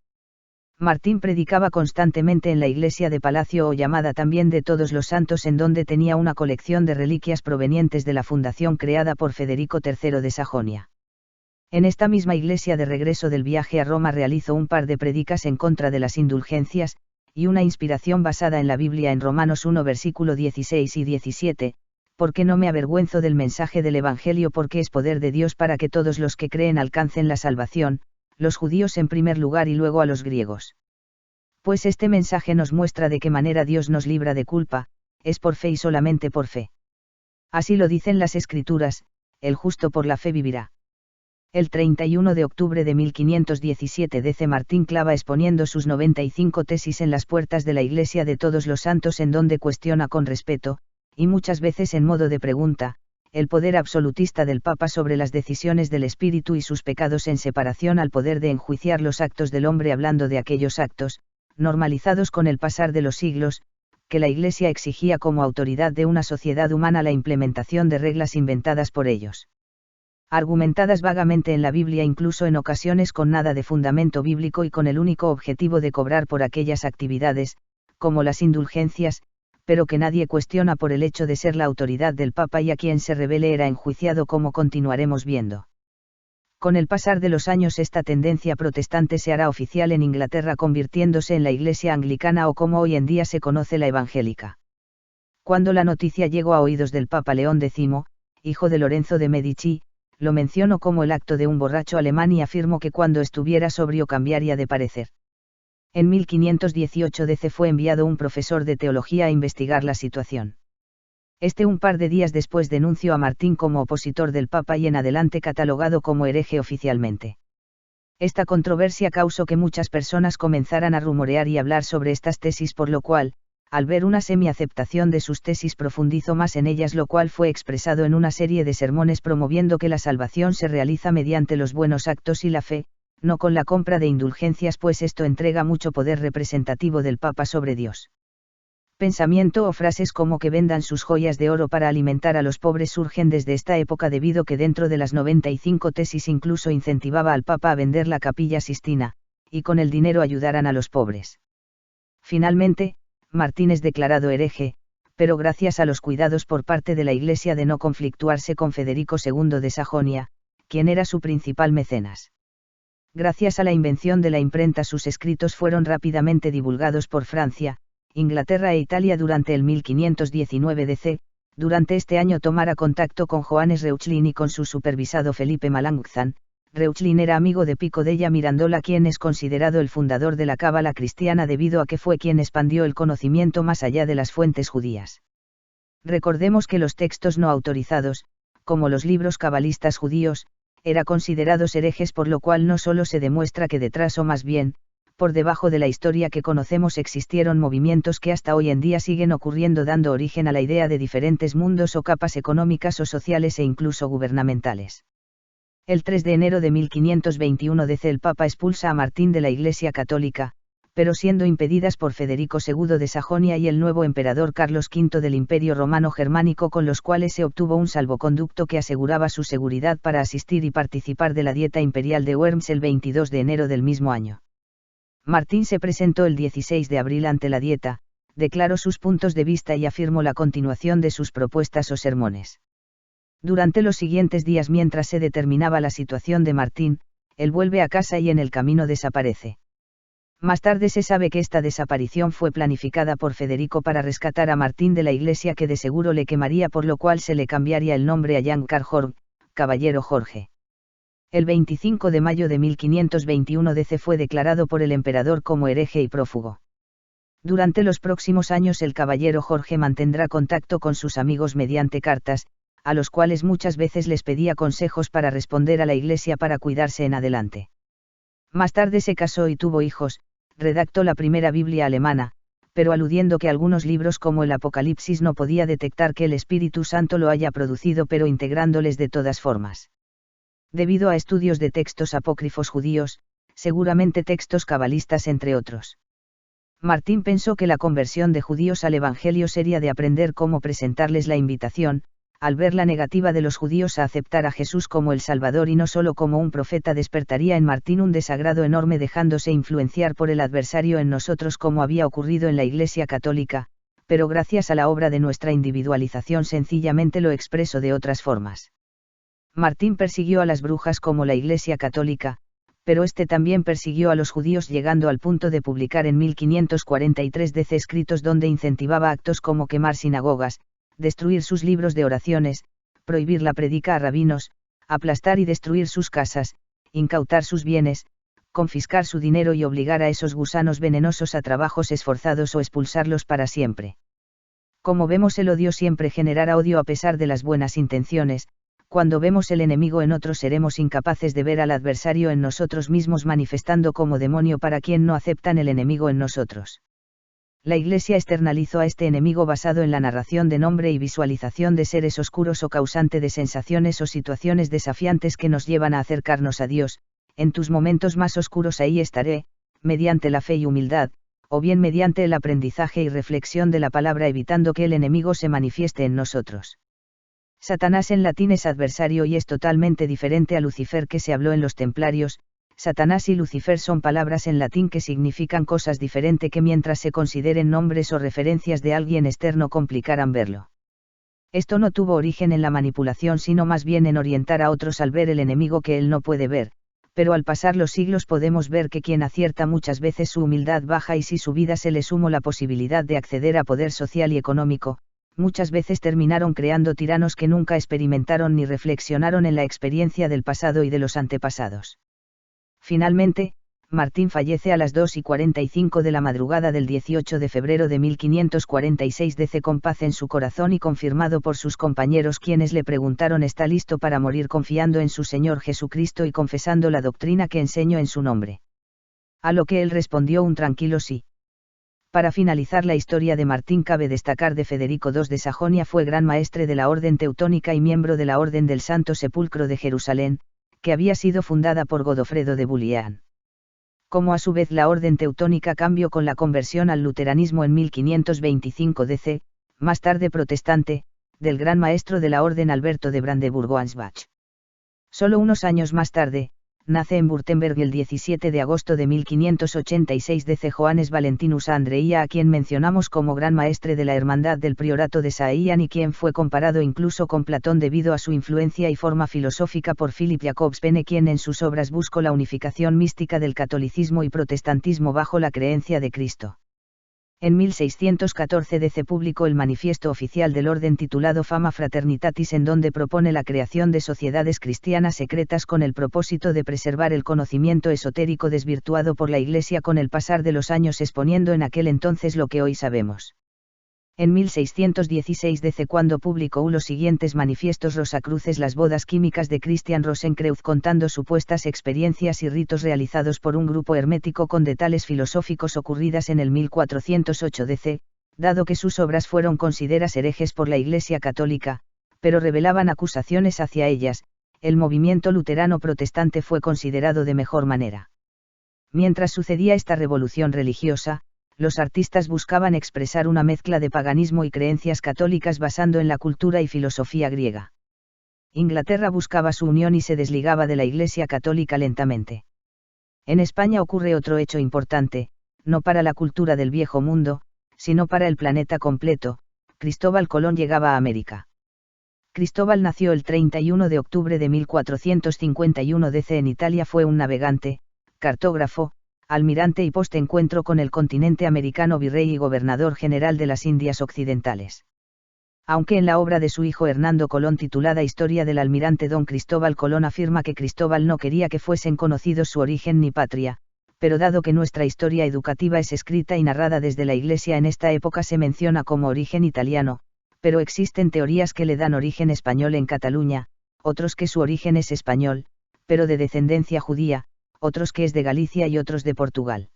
Martín predicaba constantemente en la iglesia de Palacio, o llamada también de Todos los Santos, en donde tenía una colección de reliquias provenientes de la fundación creada por Federico III de Sajonia. En esta misma iglesia, de regreso del viaje a Roma, realizó un par de predicas en contra de las indulgencias, y una inspiración basada en la Biblia en Romanos 1 versículo 16 y 17, porque no me avergüenzo del mensaje del Evangelio, porque es poder de Dios para que todos los que creen alcancen la salvación, los judíos en primer lugar y luego a los griegos. Pues este mensaje nos muestra de qué manera Dios nos libra de culpa, es por fe y solamente por fe. Así lo dicen las Escrituras, el justo por la fe vivirá. El 31 de octubre de 1517 DC Martín clava exponiendo sus 95 tesis en las puertas de la Iglesia de Todos los Santos, en donde cuestiona con respeto, y muchas veces en modo de pregunta, el poder absolutista del Papa sobre las decisiones del Espíritu y sus pecados, en separación al poder de enjuiciar los actos del hombre, hablando de aquellos actos, normalizados con el pasar de los siglos, que la Iglesia exigía como autoridad de una sociedad humana la implementación de reglas inventadas por ellos. Argumentadas vagamente en la Biblia, incluso en ocasiones con nada de fundamento bíblico y con el único objetivo de cobrar por aquellas actividades, como las indulgencias, pero que nadie cuestiona por el hecho de ser la autoridad del Papa, y a quien se rebele era enjuiciado, como continuaremos viendo. Con el pasar de los años, esta tendencia protestante se hará oficial en Inglaterra, convirtiéndose en la Iglesia anglicana, o como hoy en día se conoce, la evangélica. Cuando la noticia llegó a oídos del Papa León X, hijo de Lorenzo de Medici, lo mencionó como el acto de un borracho alemán, y afirmó que cuando estuviera sobrio cambiaría de parecer. En 1518 DC fue enviado un profesor de teología a investigar la situación. Un par de días después denunció a Martín como opositor del Papa y en adelante catalogado como hereje oficialmente. Esta controversia causó que muchas personas comenzaran a rumorear y hablar sobre estas tesis, por lo cual, al ver una semi-aceptación de sus tesis, profundizó más en ellas, lo cual fue expresado en una serie de sermones promoviendo que la salvación se realiza mediante los buenos actos y la fe, no con la compra de indulgencias, pues esto entrega mucho poder representativo del Papa sobre Dios. Pensamiento o frases como que vendan sus joyas de oro para alimentar a los pobres surgen desde esta época, debido que dentro de las 95 tesis incluso incentivaba al Papa a vender la Capilla Sistina, y con el dinero ayudaran a los pobres. Finalmente, Martín es declarado hereje, pero gracias a los cuidados por parte de la Iglesia de no conflictuarse con Federico II de Sajonia, quien era su principal mecenas. Gracias a la invención de la imprenta, sus escritos fueron rápidamente divulgados por Francia, Inglaterra e Italia durante el 1519 DC. Durante este año tomara contacto con Johannes Reuchlin y con su supervisado Felipe Melanchthon. Reuchlin era amigo de Pico della Mirandola, quien es considerado el fundador de la cábala cristiana debido a que fue quien expandió el conocimiento más allá de las fuentes judías. Recordemos que los textos no autorizados, como los libros cabalistas judíos, era considerados herejes, por lo cual no solo se demuestra que detrás, o más bien, por debajo de la historia que conocemos, existieron movimientos que hasta hoy en día siguen ocurriendo, dando origen a la idea de diferentes mundos o capas económicas o sociales e incluso gubernamentales. El 3 de enero de 1521 DC el Papa expulsa a Martín de la Iglesia Católica, pero siendo impedidas por Federico II de Sajonia y el nuevo emperador Carlos V del Imperio Romano Germánico, con los cuales se obtuvo un salvoconducto que aseguraba su seguridad para asistir y participar de la Dieta Imperial de Worms el 22 de enero del mismo año. Martín se presentó el 16 de abril ante la Dieta, declaró sus puntos de vista y afirmó la continuación de sus propuestas o sermones. Durante los siguientes días, mientras se determinaba la situación de Martín, él vuelve a casa y en el camino desaparece. Más tarde se sabe que esta desaparición fue planificada por Federico para rescatar a Martín de la iglesia, que de seguro le quemaría, por lo cual se le cambiaría el nombre a Jan Carl, Caballero Jorge. El 25 de mayo de 1521 DC fue declarado por el emperador como hereje y prófugo. Durante los próximos años el Caballero Jorge mantendrá contacto con sus amigos mediante cartas, a los cuales muchas veces les pedía consejos para responder a la iglesia para cuidarse en adelante. Más tarde se casó y tuvo hijos, redactó la primera Biblia alemana, pero aludiendo que algunos libros como el Apocalipsis no podía detectar que el Espíritu Santo lo haya producido, pero integrándoles de todas formas. Debido a estudios de textos apócrifos judíos, seguramente textos cabalistas entre otros. Martín pensó que la conversión de judíos al Evangelio sería de aprender cómo presentarles la invitación, al ver la negativa de los judíos a aceptar a Jesús como el Salvador y no solo como un profeta, despertaría en Martín un desagrado enorme, dejándose influenciar por el adversario en nosotros, como había ocurrido en la Iglesia Católica, pero gracias a la obra de nuestra individualización sencillamente lo expreso de otras formas. Martín persiguió a las brujas como la Iglesia Católica, pero este también persiguió a los judíos, llegando al punto de publicar en 1543 DC escritos donde incentivaba actos como quemar sinagogas, destruir sus libros de oraciones, prohibir la prédica a rabinos, aplastar y destruir sus casas, incautar sus bienes, confiscar su dinero y obligar a esos gusanos venenosos a trabajos esforzados o expulsarlos para siempre. Como vemos, el odio siempre generará odio a pesar de las buenas intenciones. Cuando vemos el enemigo en otros, seremos incapaces de ver al adversario en nosotros mismos, manifestando como demonio para quien no aceptan el enemigo en nosotros. La Iglesia externalizó a este enemigo basado en la narración de nombre y visualización de seres oscuros o causante de sensaciones o situaciones desafiantes que nos llevan a acercarnos a Dios. En tus momentos más oscuros ahí estaré, mediante la fe y humildad, o bien mediante el aprendizaje y reflexión de la palabra, evitando que el enemigo se manifieste en nosotros. Satanás en latín es adversario y es totalmente diferente a Lucifer, que se habló en los Templarios. Satanás y Lucifer son palabras en latín que significan cosas diferentes, que mientras se consideren nombres o referencias de alguien externo complicarán verlo. Esto no tuvo origen en la manipulación, sino más bien en orientar a otros al ver el enemigo que él no puede ver, pero al pasar los siglos podemos ver que quien acierta muchas veces su humildad baja, y si su vida se le sumó la posibilidad de acceder a poder social y económico, muchas veces terminaron creando tiranos que nunca experimentaron ni reflexionaron en la experiencia del pasado y de los antepasados. Finalmente, Martín fallece a las 2:45 de la madrugada del 18 de febrero de 1546 DC, con paz en su corazón y confirmado por sus compañeros, quienes le preguntaron: ¿está listo para morir confiando en su Señor Jesucristo y confesando la doctrina que enseño en su nombre? A lo que él respondió un tranquilo sí. Para finalizar la historia de Martín, cabe destacar de Federico II de Sajonia: fue gran maestre de la Orden Teutónica y miembro de la Orden del Santo Sepulcro de Jerusalén, que había sido fundada por Godofredo de Bouillon. Como a su vez la Orden Teutónica cambió con la conversión al luteranismo en 1525 DC, más tarde protestante, del gran maestro de la Orden Alberto de Brandeburgo-Ansbach. Solo unos años más tarde, nace en Württemberg el 17 de agosto de 1586 DC Johannes Valentinus Andreia, a quien mencionamos como gran maestre de la Hermandad del Priorato de Saeian y quien fue comparado incluso con Platón debido a su influencia y forma filosófica por Philipp Jacobs Penne, quien en sus obras buscó la unificación mística del catolicismo y protestantismo bajo la creencia de Cristo. En 1614 DC publicó el manifiesto oficial del orden titulado Fama Fraternitatis, en donde propone la creación de sociedades cristianas secretas con el propósito de preservar el conocimiento esotérico desvirtuado por la Iglesia con el pasar de los años, exponiendo en aquel entonces lo que hoy sabemos. En 1616 DC cuando publicó los siguientes manifiestos Rosacruces las bodas químicas de Christian Rosenkreuz contando supuestas experiencias y ritos realizados por un grupo hermético con detalles filosóficos ocurridas en el 1408 DC, dado que sus obras fueron consideradas herejes por la Iglesia Católica, pero revelaban acusaciones hacia ellas, el movimiento luterano protestante fue considerado de mejor manera. Mientras sucedía esta revolución religiosa, los artistas buscaban expresar una mezcla de paganismo y creencias católicas basando en la cultura y filosofía griega. Inglaterra buscaba su unión y se desligaba de la Iglesia Católica lentamente. En España ocurre otro hecho importante, no para la cultura del Viejo Mundo, sino para el planeta completo. Cristóbal Colón llegaba a América. Cristóbal nació el 31 de octubre de 1451 DC en Italia. Fue un navegante, cartógrafo, almirante y post-encuentro con el continente americano, virrey y gobernador general de las Indias Occidentales. Aunque en la obra de su hijo Hernando Colón titulada Historia del almirante don Cristóbal Colón afirma que Cristóbal no quería que fuesen conocidos su origen ni patria, pero dado que nuestra historia educativa es escrita y narrada desde la Iglesia en esta época se menciona como origen italiano, pero existen teorías que le dan origen español en Cataluña, otros que su origen es español, pero de descendencia judía, otros que es de Galicia y otros de Portugal.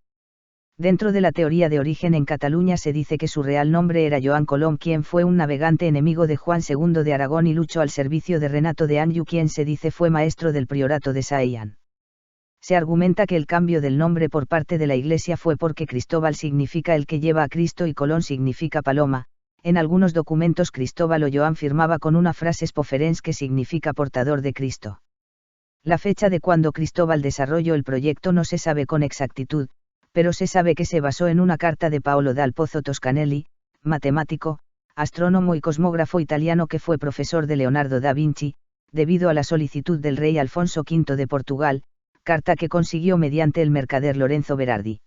Dentro de la teoría de origen en Cataluña se dice que su real nombre era Joan Colom, quien fue un navegante enemigo de Juan II de Aragón y luchó al servicio de Renato de Anjou, quien se dice fue maestro del priorato de Saián. Se argumenta que el cambio del nombre por parte de la Iglesia fue porque Cristóbal significa el que lleva a Cristo y Colón significa paloma. En algunos documentos Cristóbal o Joan firmaba con una frase spoferens que significa portador de Cristo. La fecha de cuando Cristóbal desarrolló el proyecto no se sabe con exactitud, pero se sabe que se basó en una carta de Paolo dal Pozzo Toscanelli, matemático, astrónomo y cosmógrafo italiano que fue profesor de Leonardo da Vinci, debido a la solicitud del rey Alfonso V de Portugal, carta que consiguió mediante el mercader Lorenzo Berardi.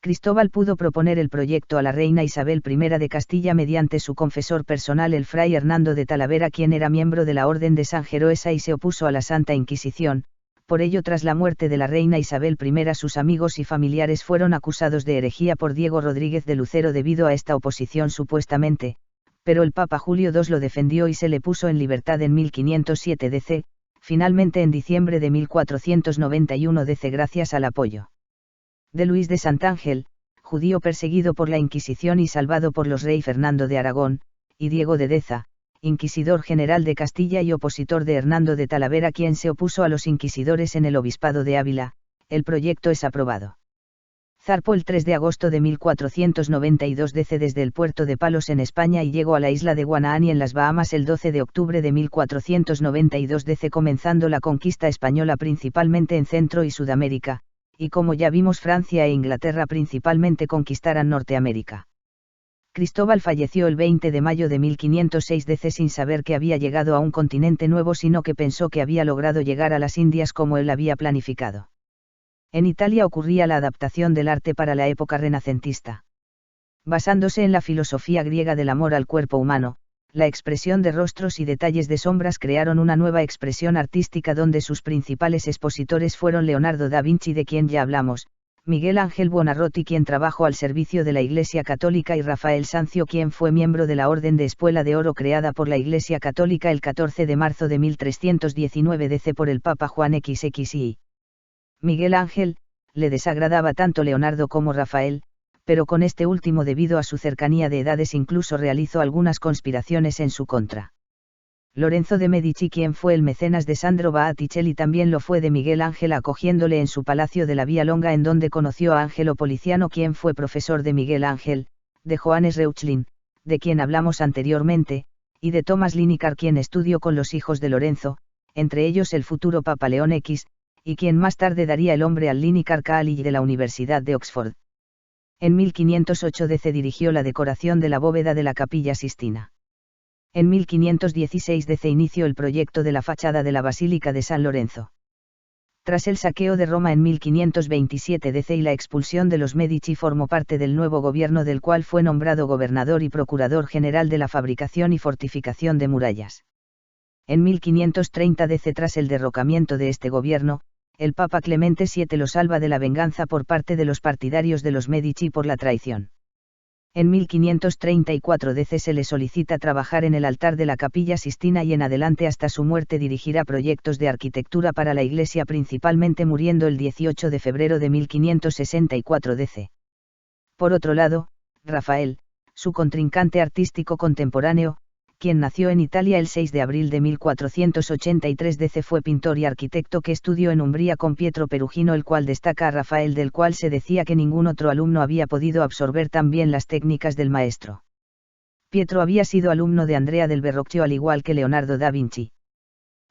Cristóbal pudo proponer el proyecto a la reina Isabel I de Castilla mediante su confesor personal el fray Hernando de Talavera, quien era miembro de la Orden de San Geroesa y se opuso a la Santa Inquisición. Por ello, tras la muerte de la reina Isabel I, sus amigos y familiares fueron acusados de herejía por Diego Rodríguez de Lucero debido a esta oposición supuestamente, pero el Papa Julio II lo defendió y se le puso en libertad en 1507 DC, finalmente en diciembre de 1491 DC gracias al apoyo de Luis de Santángel, judío perseguido por la Inquisición y salvado por los rey Fernando de Aragón, y Diego de Deza, inquisidor general de Castilla y opositor de Hernando de Talavera, quien se opuso a los inquisidores en el obispado de Ávila. El proyecto es aprobado. Zarpó el 3 de agosto de 1492 DC desde el puerto de Palos en España y llegó a la isla de Guanaani en las Bahamas el 12 de octubre de 1492 DC, comenzando la conquista española principalmente en Centro y Sudamérica, y como ya vimos Francia e Inglaterra principalmente conquistaran Norteamérica. Cristóbal falleció el 20 de mayo de 1506 DC sin saber que había llegado a un continente nuevo, sino que pensó que había logrado llegar a las Indias como él había planificado. En Italia ocurría la adaptación del arte para la época renacentista. Basándose en la filosofía griega del amor al cuerpo humano, la expresión de rostros y detalles de sombras crearon una nueva expresión artística donde sus principales expositores fueron Leonardo da Vinci, de quien ya hablamos, Miguel Ángel Buonarroti, quien trabajó al servicio de la Iglesia Católica, y Rafael Sanzio, quien fue miembro de la Orden de Espuela de Oro creada por la Iglesia Católica el 14 de marzo de 1319 DC por el Papa Juan XXI. Miguel Ángel, le desagradaba tanto Leonardo como Rafael, pero con este último debido a su cercanía de edades incluso realizó algunas conspiraciones en su contra. Lorenzo de Medici, quien fue el mecenas de Sandro Botticelli, también lo fue de Miguel Ángel, acogiéndole en su palacio de la Vía Longa, en donde conoció a Angelo Policiano, quien fue profesor de Miguel Ángel, de Johannes Reuchlin, de quien hablamos anteriormente, y de Thomas Linicar, quien estudió con los hijos de Lorenzo, entre ellos el futuro Papa León X, y quien más tarde daría el nombre al Linicar College de la Universidad de Oxford. En 1508 DC dirigió la decoración de la bóveda de la Capilla Sistina. En 1516 DC inició el proyecto de la fachada de la Basílica de San Lorenzo. Tras el saqueo de Roma en 1527 DC y la expulsión de los Medici, formó parte del nuevo gobierno, del cual fue nombrado gobernador y procurador general de la fabricación y fortificación de murallas. En 1530 DC, tras el derrocamiento de este gobierno, el Papa Clemente VII lo salva de la venganza por parte de los partidarios de los Medici por la traición. En 1534 DC se le solicita trabajar en el altar de la Capilla Sistina y en adelante hasta su muerte dirigirá proyectos de arquitectura para la iglesia, principalmente, muriendo el 18 de febrero de 1564 DC. Por otro lado, Rafael, su contrincante artístico contemporáneo, quien nació en Italia el 6 de abril de 1483 DC, fue pintor y arquitecto que estudió en Umbría con Pietro Perugino, el cual destaca a Rafael, del cual se decía que ningún otro alumno había podido absorber tan bien las técnicas del maestro. Pietro había sido alumno de Andrea del Verrocchio al igual que Leonardo da Vinci.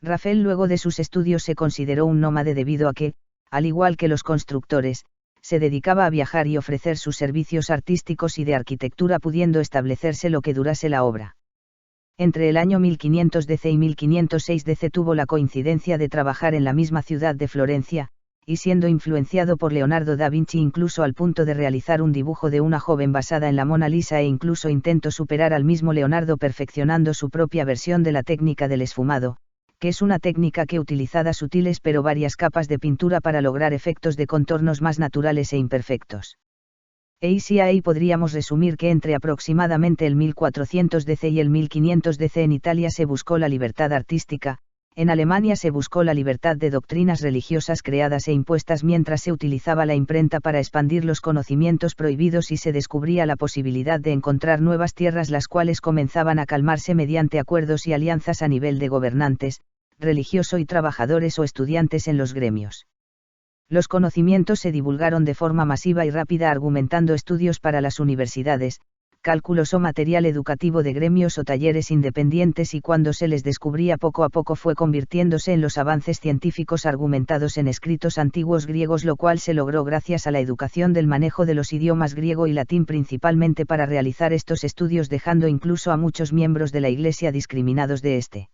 Rafael, luego de sus estudios, se consideró un nómade debido a que, al igual que los constructores, se dedicaba a viajar y ofrecer sus servicios artísticos y de arquitectura, pudiendo establecerse lo que durase la obra. Entre el año 1500 DC y 1506 DC tuvo la coincidencia de trabajar en la misma ciudad de Florencia, y siendo influenciado por Leonardo da Vinci incluso al punto de realizar un dibujo de una joven basada en la Mona Lisa, e incluso intentó superar al mismo Leonardo perfeccionando su propia versión de la técnica del esfumado, que es una técnica que utilizada sutiles pero varias capas de pintura para lograr efectos de contornos más naturales e imperfectos. Ahí podríamos resumir que entre aproximadamente el 1400 DC y el 1500 DC en Italia se buscó la libertad artística, en Alemania se buscó la libertad de doctrinas religiosas creadas e impuestas, mientras se utilizaba la imprenta para expandir los conocimientos prohibidos y se descubría la posibilidad de encontrar nuevas tierras, las cuales comenzaban a calmarse mediante acuerdos y alianzas a nivel de gobernantes, religioso y trabajadores o estudiantes en los gremios. Los conocimientos se divulgaron de forma masiva y rápida, argumentando estudios para las universidades, cálculos o material educativo de gremios o talleres independientes, y cuando se les descubría poco a poco fue convirtiéndose en los avances científicos argumentados en escritos antiguos griegos, lo cual se logró gracias a la educación del manejo de los idiomas griego y latín principalmente para realizar estos estudios, dejando incluso a muchos miembros de la Iglesia discriminados de este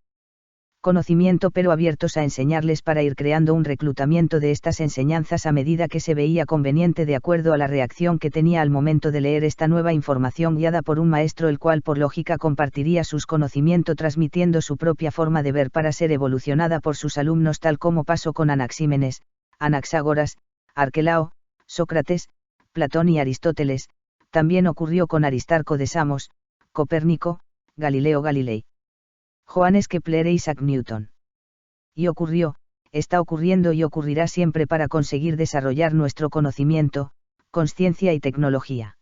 conocimiento, pero abiertos a enseñarles, para ir creando un reclutamiento de estas enseñanzas a medida que se veía conveniente de acuerdo a la reacción que tenía al momento de leer esta nueva información guiada por un maestro, el cual por lógica compartiría sus conocimientos transmitiendo su propia forma de ver para ser evolucionada por sus alumnos, tal como pasó con Anaxímenes, Anaxágoras, Arquelao, Sócrates, Platón y Aristóteles. También ocurrió con Aristarco de Samos, Copérnico, Galileo Galilei, Johannes Kepler e Isaac Newton. Y ocurrió, está ocurriendo y ocurrirá siempre para conseguir desarrollar nuestro conocimiento, conciencia y tecnología.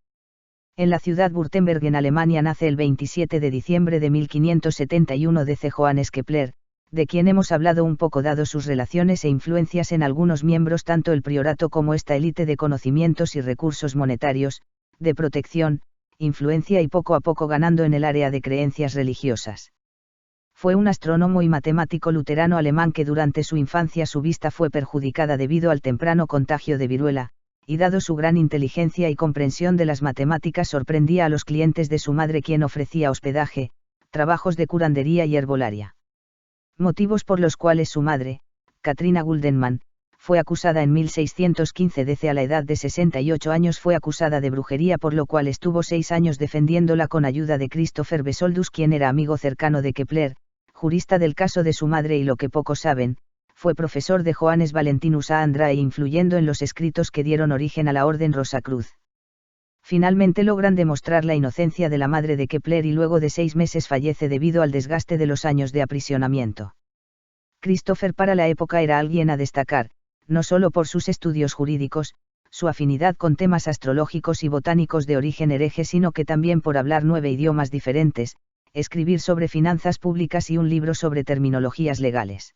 En la ciudad Württemberg, en Alemania, nace el 27 de diciembre de 1571 DC Johannes Kepler, de quien hemos hablado un poco dado sus relaciones e influencias en algunos miembros tanto el priorato como esta élite de conocimientos y recursos monetarios, de protección, influencia y poco a poco ganando en el área de creencias religiosas. Fue un astrónomo y matemático luterano alemán que durante su infancia su vista fue perjudicada debido al temprano contagio de viruela, y dado su gran inteligencia y comprensión de las matemáticas sorprendía a los clientes de su madre, quien ofrecía hospedaje, trabajos de curandería y herbolaria. Motivos por los cuales su madre, Katrina Guldenmann, fue acusada en 1615 DC a la edad de 68 años fue acusada de brujería, por lo cual estuvo 6 años defendiéndola con ayuda de Christopher Besoldus, quien era amigo cercano de Kepler, jurista del caso de su madre, y lo que pocos saben, fue profesor de Johannes Valentinus a Andrae, influyendo en los escritos que dieron origen a la Orden Rosacruz. Finalmente logran demostrar la inocencia de la madre de Kepler y luego de 6 meses fallece debido al desgaste de los años de aprisionamiento. Christopher para la época era alguien a destacar, no solo por sus estudios jurídicos, su afinidad con temas astrológicos y botánicos de origen hereje, sino que también por hablar 9 idiomas diferentes, escribir sobre finanzas públicas y un libro sobre terminologías legales.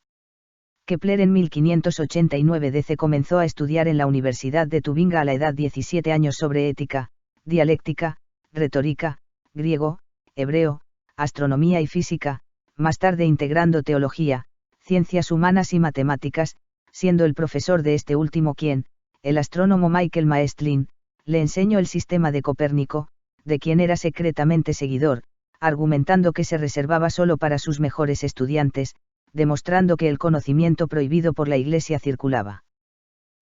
Kepler en 1589 DC comenzó a estudiar en la Universidad de Tubinga a la edad de 17 años sobre ética, dialéctica, retórica, griego, hebreo, astronomía y física, más tarde integrando teología, ciencias humanas y matemáticas, siendo el profesor de este último quien, el astrónomo Michael Maestlin, le enseñó el sistema de Copérnico, de quien era secretamente seguidor, argumentando que se reservaba solo para sus mejores estudiantes, demostrando que el conocimiento prohibido por la Iglesia circulaba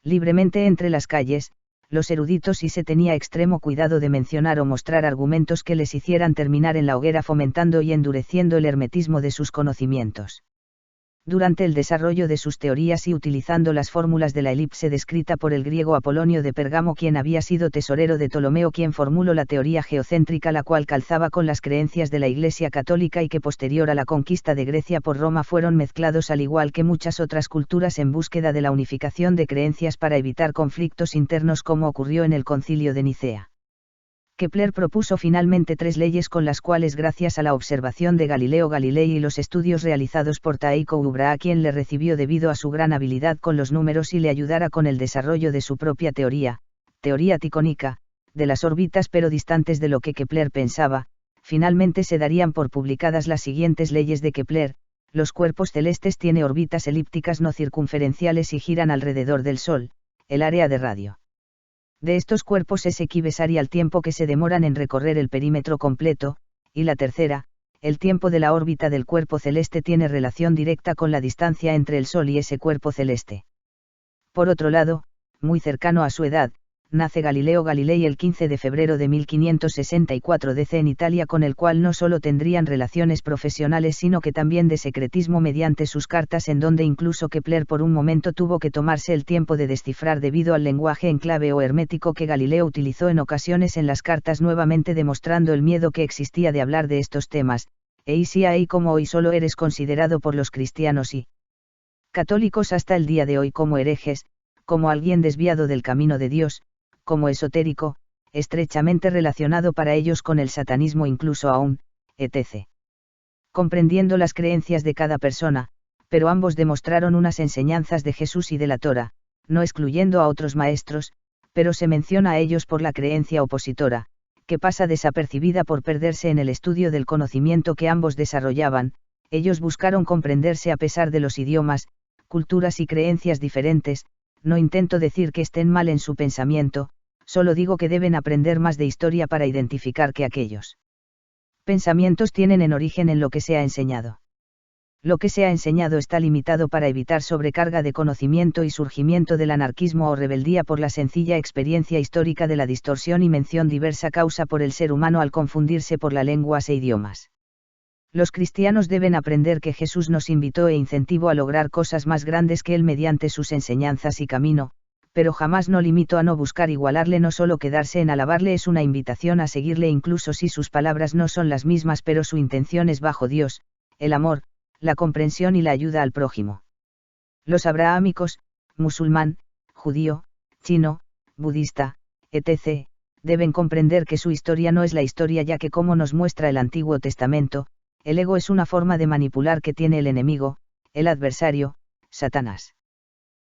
libremente entre las calles, los eruditos, y se tenía extremo cuidado de mencionar o mostrar argumentos que les hicieran terminar en la hoguera, fomentando y endureciendo el hermetismo de sus conocimientos. Durante el desarrollo de sus teorías y utilizando las fórmulas de la elipse descrita por el griego Apolonio de Pergamo, quien había sido tesorero de Ptolomeo, quien formuló la teoría geocéntrica, la cual calzaba con las creencias de la Iglesia católica y que posterior a la conquista de Grecia por Roma fueron mezclados al igual que muchas otras culturas en búsqueda de la unificación de creencias para evitar conflictos internos, como ocurrió en el Concilio de Nicea. Kepler propuso finalmente 3 leyes con las cuales, gracias a la observación de Galileo Galilei y los estudios realizados por Tycho Brahe, quien le recibió debido a su gran habilidad con los números y le ayudara con el desarrollo de su propia teoría ticónica, de las órbitas pero distantes de lo que Kepler pensaba, finalmente se darían por publicadas las siguientes leyes de Kepler: los cuerpos celestes tienen órbitas elípticas no circunferenciales y giran alrededor del Sol, el área de radio de estos cuerpos es equivesaria al tiempo que se demoran en recorrer el perímetro completo, y la tercera, el tiempo de la órbita del cuerpo celeste tiene relación directa con la distancia entre el Sol y ese cuerpo celeste. Por otro lado, muy cercano a su edad, nace Galileo Galilei el 15 de febrero de 1564 DC en Italia, con el cual no solo tendrían relaciones profesionales sino que también de secretismo mediante sus cartas, en donde incluso Kepler por un momento tuvo que tomarse el tiempo de descifrar debido al lenguaje en clave o hermético que Galileo utilizó en ocasiones en las cartas, nuevamente demostrando el miedo que existía de hablar de estos temas. Si ahí como hoy solo eres considerado por los cristianos y católicos hasta el día de hoy como herejes, como alguien desviado del camino de Dios, como esotérico, estrechamente relacionado para ellos con el satanismo, incluso aún, etc. Comprendiendo las creencias de cada persona, pero ambos demostraron unas enseñanzas de Jesús y de la Torá, no excluyendo a otros maestros, pero se menciona a ellos por la creencia opositora, que pasa desapercibida por perderse en el estudio del conocimiento que ambos desarrollaban. Ellos buscaron comprenderse a pesar de los idiomas, culturas y creencias diferentes. No intento decir que estén mal en su pensamiento, solo digo que deben aprender más de historia para identificar que aquellos pensamientos tienen en origen en lo que se ha enseñado. Lo que se ha enseñado está limitado para evitar sobrecarga de conocimiento y surgimiento del anarquismo o rebeldía por la sencilla experiencia histórica de la distorsión y mención diversa causa por el ser humano al confundirse por la lenguas e idiomas. Los cristianos deben aprender que Jesús nos invitó e incentivó a lograr cosas más grandes que Él mediante sus enseñanzas y camino, pero jamás no limitó a no buscar igualarle. No solo quedarse en alabarle es una invitación a seguirle, incluso si sus palabras no son las mismas, pero su intención es bajo Dios, el amor, la comprensión y la ayuda al prójimo. Los abrahámicos, musulmán, judío, chino, budista, etc., deben comprender que su historia no es la historia, ya que, como nos muestra el Antiguo Testamento, el ego es una forma de manipular que tiene el enemigo, el adversario, Satanás.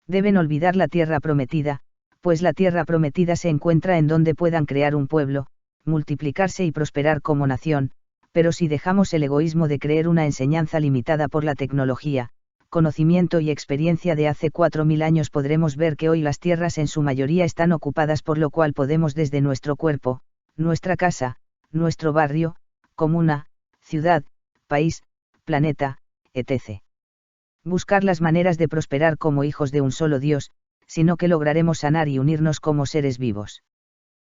Deben olvidar la tierra prometida, pues la tierra prometida se encuentra en donde puedan crear un pueblo, multiplicarse y prosperar como nación, pero si dejamos el egoísmo de creer una enseñanza limitada por la tecnología, conocimiento y experiencia de hace 4000 años, podremos ver que hoy las tierras en su mayoría están ocupadas, por lo cual podemos desde nuestro cuerpo, nuestra casa, nuestro barrio, comuna, ciudad, país, planeta, etc. buscar las maneras de prosperar como hijos de un solo Dios, sino que lograremos sanar y unirnos como seres vivos.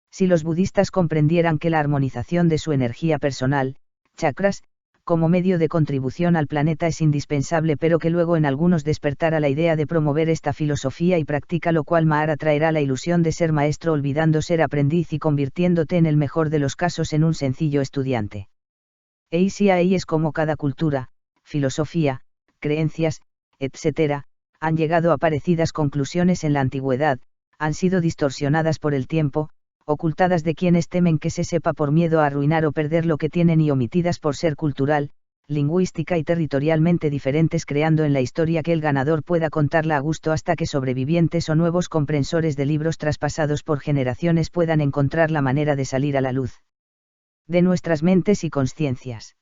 Si los budistas comprendieran que la armonización de su energía personal, chakras, como medio de contribución al planeta es indispensable, pero que luego en algunos despertara la idea de promover esta filosofía y práctica, lo cual Mahara traerá la ilusión de ser maestro olvidando ser aprendiz y convirtiéndote en el mejor de los casos en un sencillo estudiante. Si ahí es como cada cultura, filosofía, creencias, etc., han llegado a parecidas conclusiones en la antigüedad, han sido distorsionadas por el tiempo, ocultadas de quienes temen que se sepa por miedo a arruinar o perder lo que tienen y omitidas por ser cultural, lingüística y territorialmente diferentes, creando en la historia que el ganador pueda contarla a gusto hasta que sobrevivientes o nuevos comprensores de libros traspasados por generaciones puedan encontrar la manera de salir a la luz de nuestras mentes y conciencias.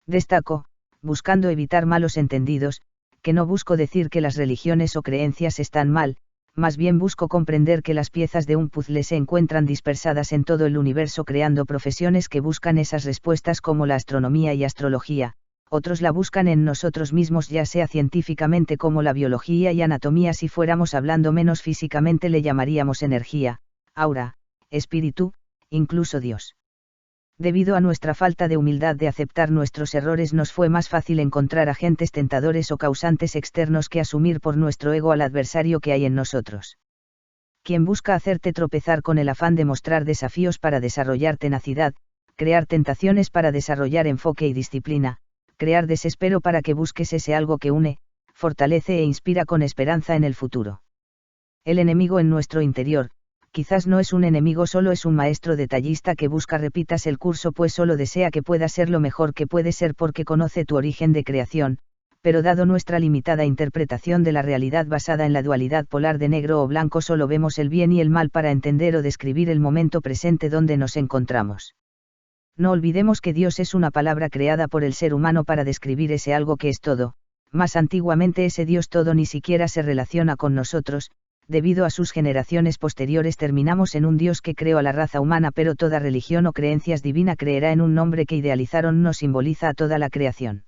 Destaco, buscando evitar malos entendidos, que no busco decir que las religiones o creencias están mal, más bien busco comprender que las piezas de un puzzle se encuentran dispersadas en todo el universo, creando profesiones que buscan esas respuestas como la astronomía y astrología, otros la buscan en nosotros mismos, ya sea científicamente como la biología y anatomía. Si fuéramos hablando menos físicamente le llamaríamos energía, aura, espíritu, incluso Dios. Debido a nuestra falta de humildad de aceptar nuestros errores, nos fue más fácil encontrar agentes tentadores o causantes externos que asumir por nuestro ego al adversario que hay en nosotros. Quien busca hacerte tropezar con el afán de mostrar desafíos para desarrollar tenacidad, crear tentaciones para desarrollar enfoque y disciplina, crear desespero para que busques ese algo que une, fortalece e inspira con esperanza en el futuro. El enemigo en nuestro interior, quizás no es un enemigo, solo es un maestro detallista que busca repitas el curso, pues solo desea que pueda ser lo mejor que puede ser porque conoce tu origen de creación, pero dado nuestra limitada interpretación de la realidad basada en la dualidad polar de negro o blanco, solo vemos el bien y el mal para entender o describir el momento presente donde nos encontramos. No olvidemos que Dios es una palabra creada por el ser humano para describir ese algo que es todo. Más antiguamente ese Dios todo ni siquiera se relaciona con nosotros. Debido a sus generaciones posteriores terminamos en un Dios que creó a la raza humana, pero toda religión o creencias divina creerá en un nombre que idealizaron no simboliza a toda la creación.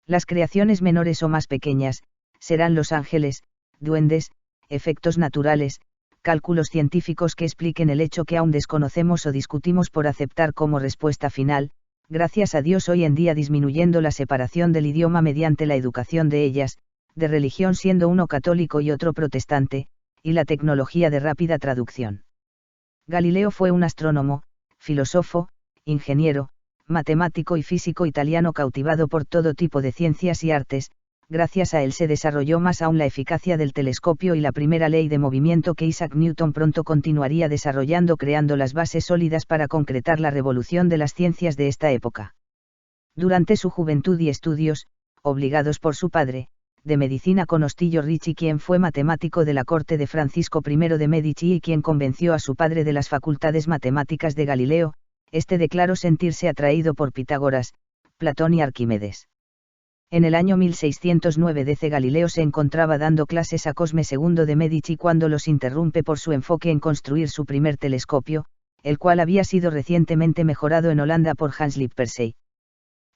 Las creaciones menores o más pequeñas, serán los ángeles, duendes, efectos naturales, cálculos científicos que expliquen el hecho que aún desconocemos o discutimos por aceptar como respuesta final, gracias a Dios hoy en día disminuyendo la separación del idioma mediante la educación de ellas, de religión siendo uno católico y otro protestante, y la tecnología de rápida traducción. Galileo fue un astrónomo, filósofo, ingeniero, matemático y físico italiano cautivado por todo tipo de ciencias y artes. Gracias a él se desarrolló más aún la eficacia del telescopio y la primera ley de movimiento que Isaac Newton pronto continuaría desarrollando, creando las bases sólidas para concretar la revolución de las ciencias de esta época. Durante su juventud y estudios, obligados por su padre, de medicina con Ostilio Ricci, quien fue matemático de la corte de Francisco I de Medici y quien convenció a su padre de las facultades matemáticas de Galileo, este declaró sentirse atraído por Pitágoras, Platón y Arquímedes. En el año 1609 DC Galileo se encontraba dando clases a Cosme II de Medici cuando los interrumpe por su enfoque en construir su primer telescopio, el cual había sido recientemente mejorado en Holanda por Hans Lippershey.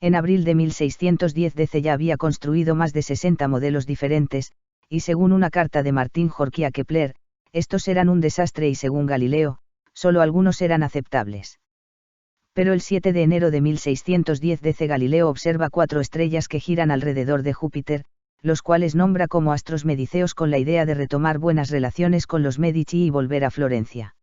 En abril de 1610 DC ya había construido más de 60 modelos diferentes, y según una carta de Martín Jorquí a Kepler, estos eran un desastre y según Galileo, solo algunos eran aceptables. Pero el 7 de enero de 1610 DC Galileo observa 4 estrellas que giran alrededor de Júpiter, los cuales nombra como astros mediceos con la idea de retomar buenas relaciones con los Medici y volver a Florencia.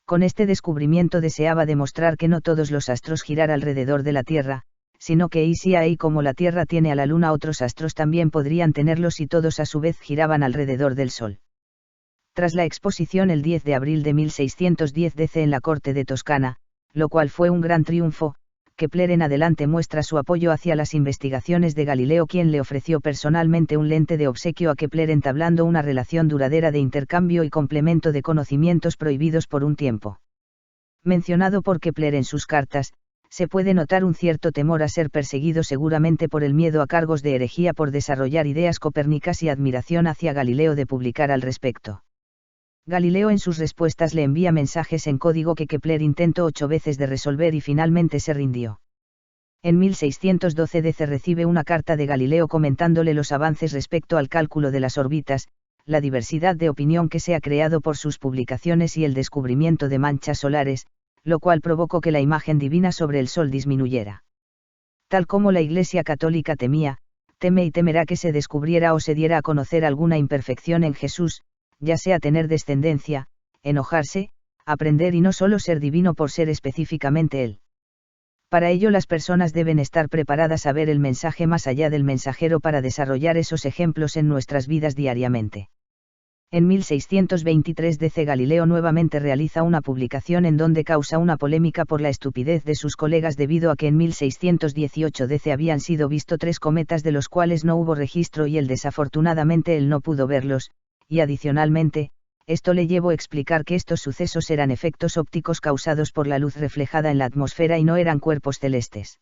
Con este descubrimiento deseaba demostrar que no todos los astros girar alrededor de la Tierra, sino que y como la Tierra tiene a la Luna, otros astros también podrían tenerlos y todos a su vez giraban alrededor del Sol. Tras la exposición el 10 de abril de 1610 DC en la corte de Toscana, lo cual fue un gran triunfo, Kepler en adelante muestra su apoyo hacia las investigaciones de Galileo, quien le ofreció personalmente un lente de obsequio a Kepler, entablando una relación duradera de intercambio y complemento de conocimientos prohibidos por un tiempo. Mencionado por Kepler en sus cartas, se puede notar un cierto temor a ser perseguido, seguramente por el miedo a cargos de herejía por desarrollar ideas copérnicas y admiración hacia Galileo de publicar al respecto. Galileo en sus respuestas le envía mensajes en código que Kepler intentó 8 veces de resolver y finalmente se rindió. En 1612 DC recibe una carta de Galileo comentándole los avances respecto al cálculo de las órbitas, la diversidad de opinión que se ha creado por sus publicaciones y el descubrimiento de manchas solares, lo cual provocó que la imagen divina sobre el Sol disminuyera. Tal como la Iglesia Católica temía, teme y temerá que se descubriera o se diera a conocer alguna imperfección en Jesús, ya sea tener descendencia, enojarse, aprender y no solo ser divino por ser específicamente Él. Para ello las personas deben estar preparadas a ver el mensaje más allá del mensajero para desarrollar esos ejemplos en nuestras vidas diariamente. En 1623 DC Galileo nuevamente realiza una publicación en donde causa una polémica por la estupidez de sus colegas debido a que en 1618 DC habían sido visto 3 cometas de los cuales no hubo registro y él desafortunadamente él no pudo verlos, y adicionalmente, esto le llevó a explicar que estos sucesos eran efectos ópticos causados por la luz reflejada en la atmósfera y no eran cuerpos celestes.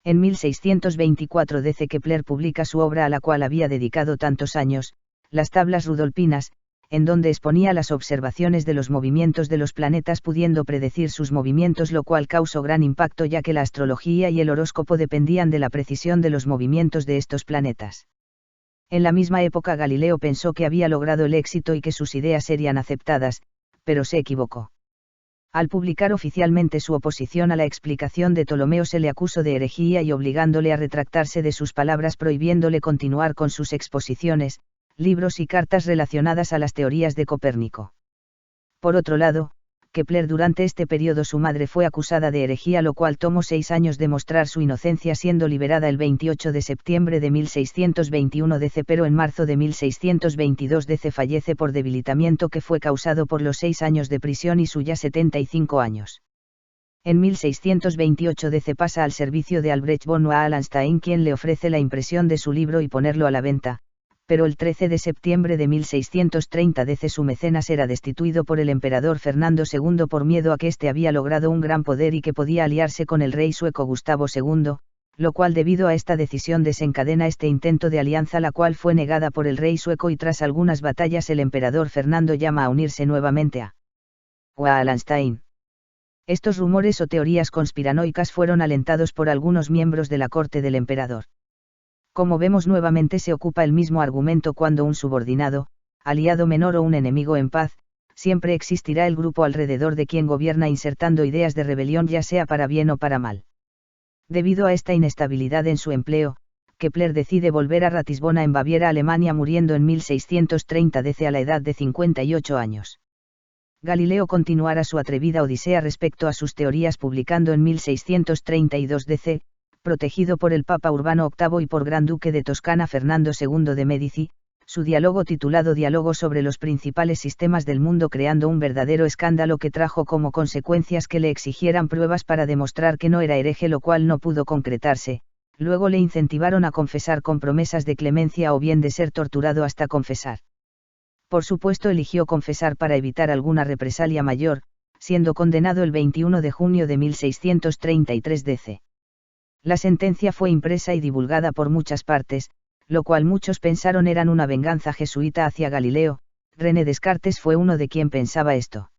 En 1624 DC Kepler publica su obra a la cual había dedicado tantos años, las tablas rudolfinas, en donde exponía las observaciones de los movimientos de los planetas pudiendo predecir sus movimientos, lo cual causó gran impacto ya que la astrología y el horóscopo dependían de la precisión de los movimientos de estos planetas. En la misma época Galileo pensó que había logrado el éxito y que sus ideas serían aceptadas, pero se equivocó. Al publicar oficialmente su oposición a la explicación de Ptolomeo se le acusó de herejía y obligándole a retractarse de sus palabras prohibiéndole continuar con sus exposiciones, libros y cartas relacionadas a las teorías de Copérnico. Por otro lado, Kepler durante este periodo su madre fue acusada de herejía, lo cual tomó 6 años demostrar su inocencia, siendo liberada el 28 de septiembre de 1621 DC, pero en marzo de 1622 DC fallece por debilitamiento que fue causado por los 6 años de prisión y sus ya 75 años. En 1628 DC pasa al servicio de Albrecht von Wallenstein, quien le ofrece la impresión de su libro y ponerlo a la venta, pero el 13 de septiembre de 1630 DC su mecenas era destituido por el emperador Fernando II por miedo a que éste había logrado un gran poder y que podía aliarse con el rey sueco Gustavo II, lo cual debido a esta decisión desencadena este intento de alianza, la cual fue negada por el rey sueco, y tras algunas batallas el emperador Fernando llama a unirse nuevamente a Wallenstein. Estos rumores o teorías conspiranoicas fueron alentados por algunos miembros de la corte del emperador. Como vemos, nuevamente se ocupa el mismo argumento cuando un subordinado, aliado menor o un enemigo en paz, siempre existirá el grupo alrededor de quien gobierna insertando ideas de rebelión, ya sea para bien o para mal. Debido a esta inestabilidad en su empleo, Kepler decide volver a Ratisbona en Baviera, Alemania, muriendo en 1630 DC a la edad de 58 años. Galileo continuará su atrevida odisea respecto a sus teorías, publicando en 1632 DC, protegido por el Papa Urbano VIII y por Gran Duque de Toscana Fernando II de Medici, su diálogo titulado Diálogo sobre los principales sistemas del mundo, creando un verdadero escándalo que trajo como consecuencias que le exigieran pruebas para demostrar que no era hereje, lo cual no pudo concretarse. Luego le incentivaron a confesar con promesas de clemencia o bien de ser torturado hasta confesar. Por supuesto eligió confesar para evitar alguna represalia mayor, siendo condenado el 21 de junio de 1633 DC. La sentencia fue impresa y divulgada por muchas partes, lo cual muchos pensaron eran una venganza jesuita hacia Galileo. René Descartes fue uno de quien pensaba esto.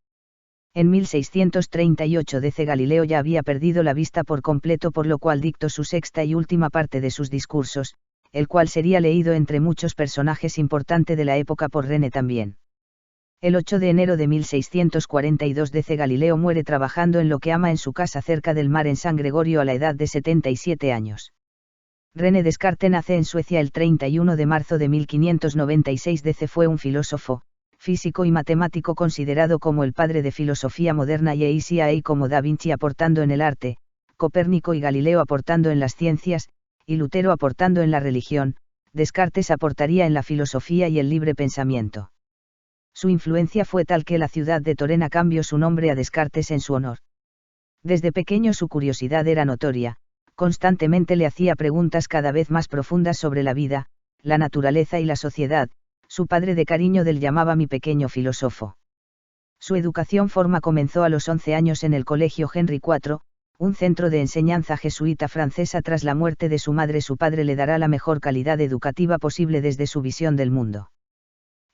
En 1638 DC Galileo ya había perdido la vista por completo, por lo cual dictó su sexta y última parte de sus discursos, el cual sería leído entre muchos personajes importantes de la época por René también. El 8 de enero de 1642 DC Galileo muere trabajando en lo que ama en su casa cerca del mar en San Gregorio a la edad de 77 años. René Descartes nace en Suecia el 31 de marzo de 1596 DC. Fue un filósofo, físico y matemático considerado como el padre de filosofía moderna, y ahí como Da Vinci aportando en el arte, Copérnico y Galileo aportando en las ciencias, y Lutero aportando en la religión. Descartes aportaría en la filosofía y el libre pensamiento. Su influencia fue tal que la ciudad de Torena cambió su nombre a Descartes en su honor. Desde pequeño su curiosidad era notoria, constantemente le hacía preguntas cada vez más profundas sobre la vida, la naturaleza y la sociedad. Su padre de cariño del llamaba mi pequeño filósofo. Su educación formal comenzó a los 11 años en el Colegio Henry IV, un centro de enseñanza jesuita francesa. Tras la muerte de su madre, su padre le dará la mejor calidad educativa posible desde su visión del mundo.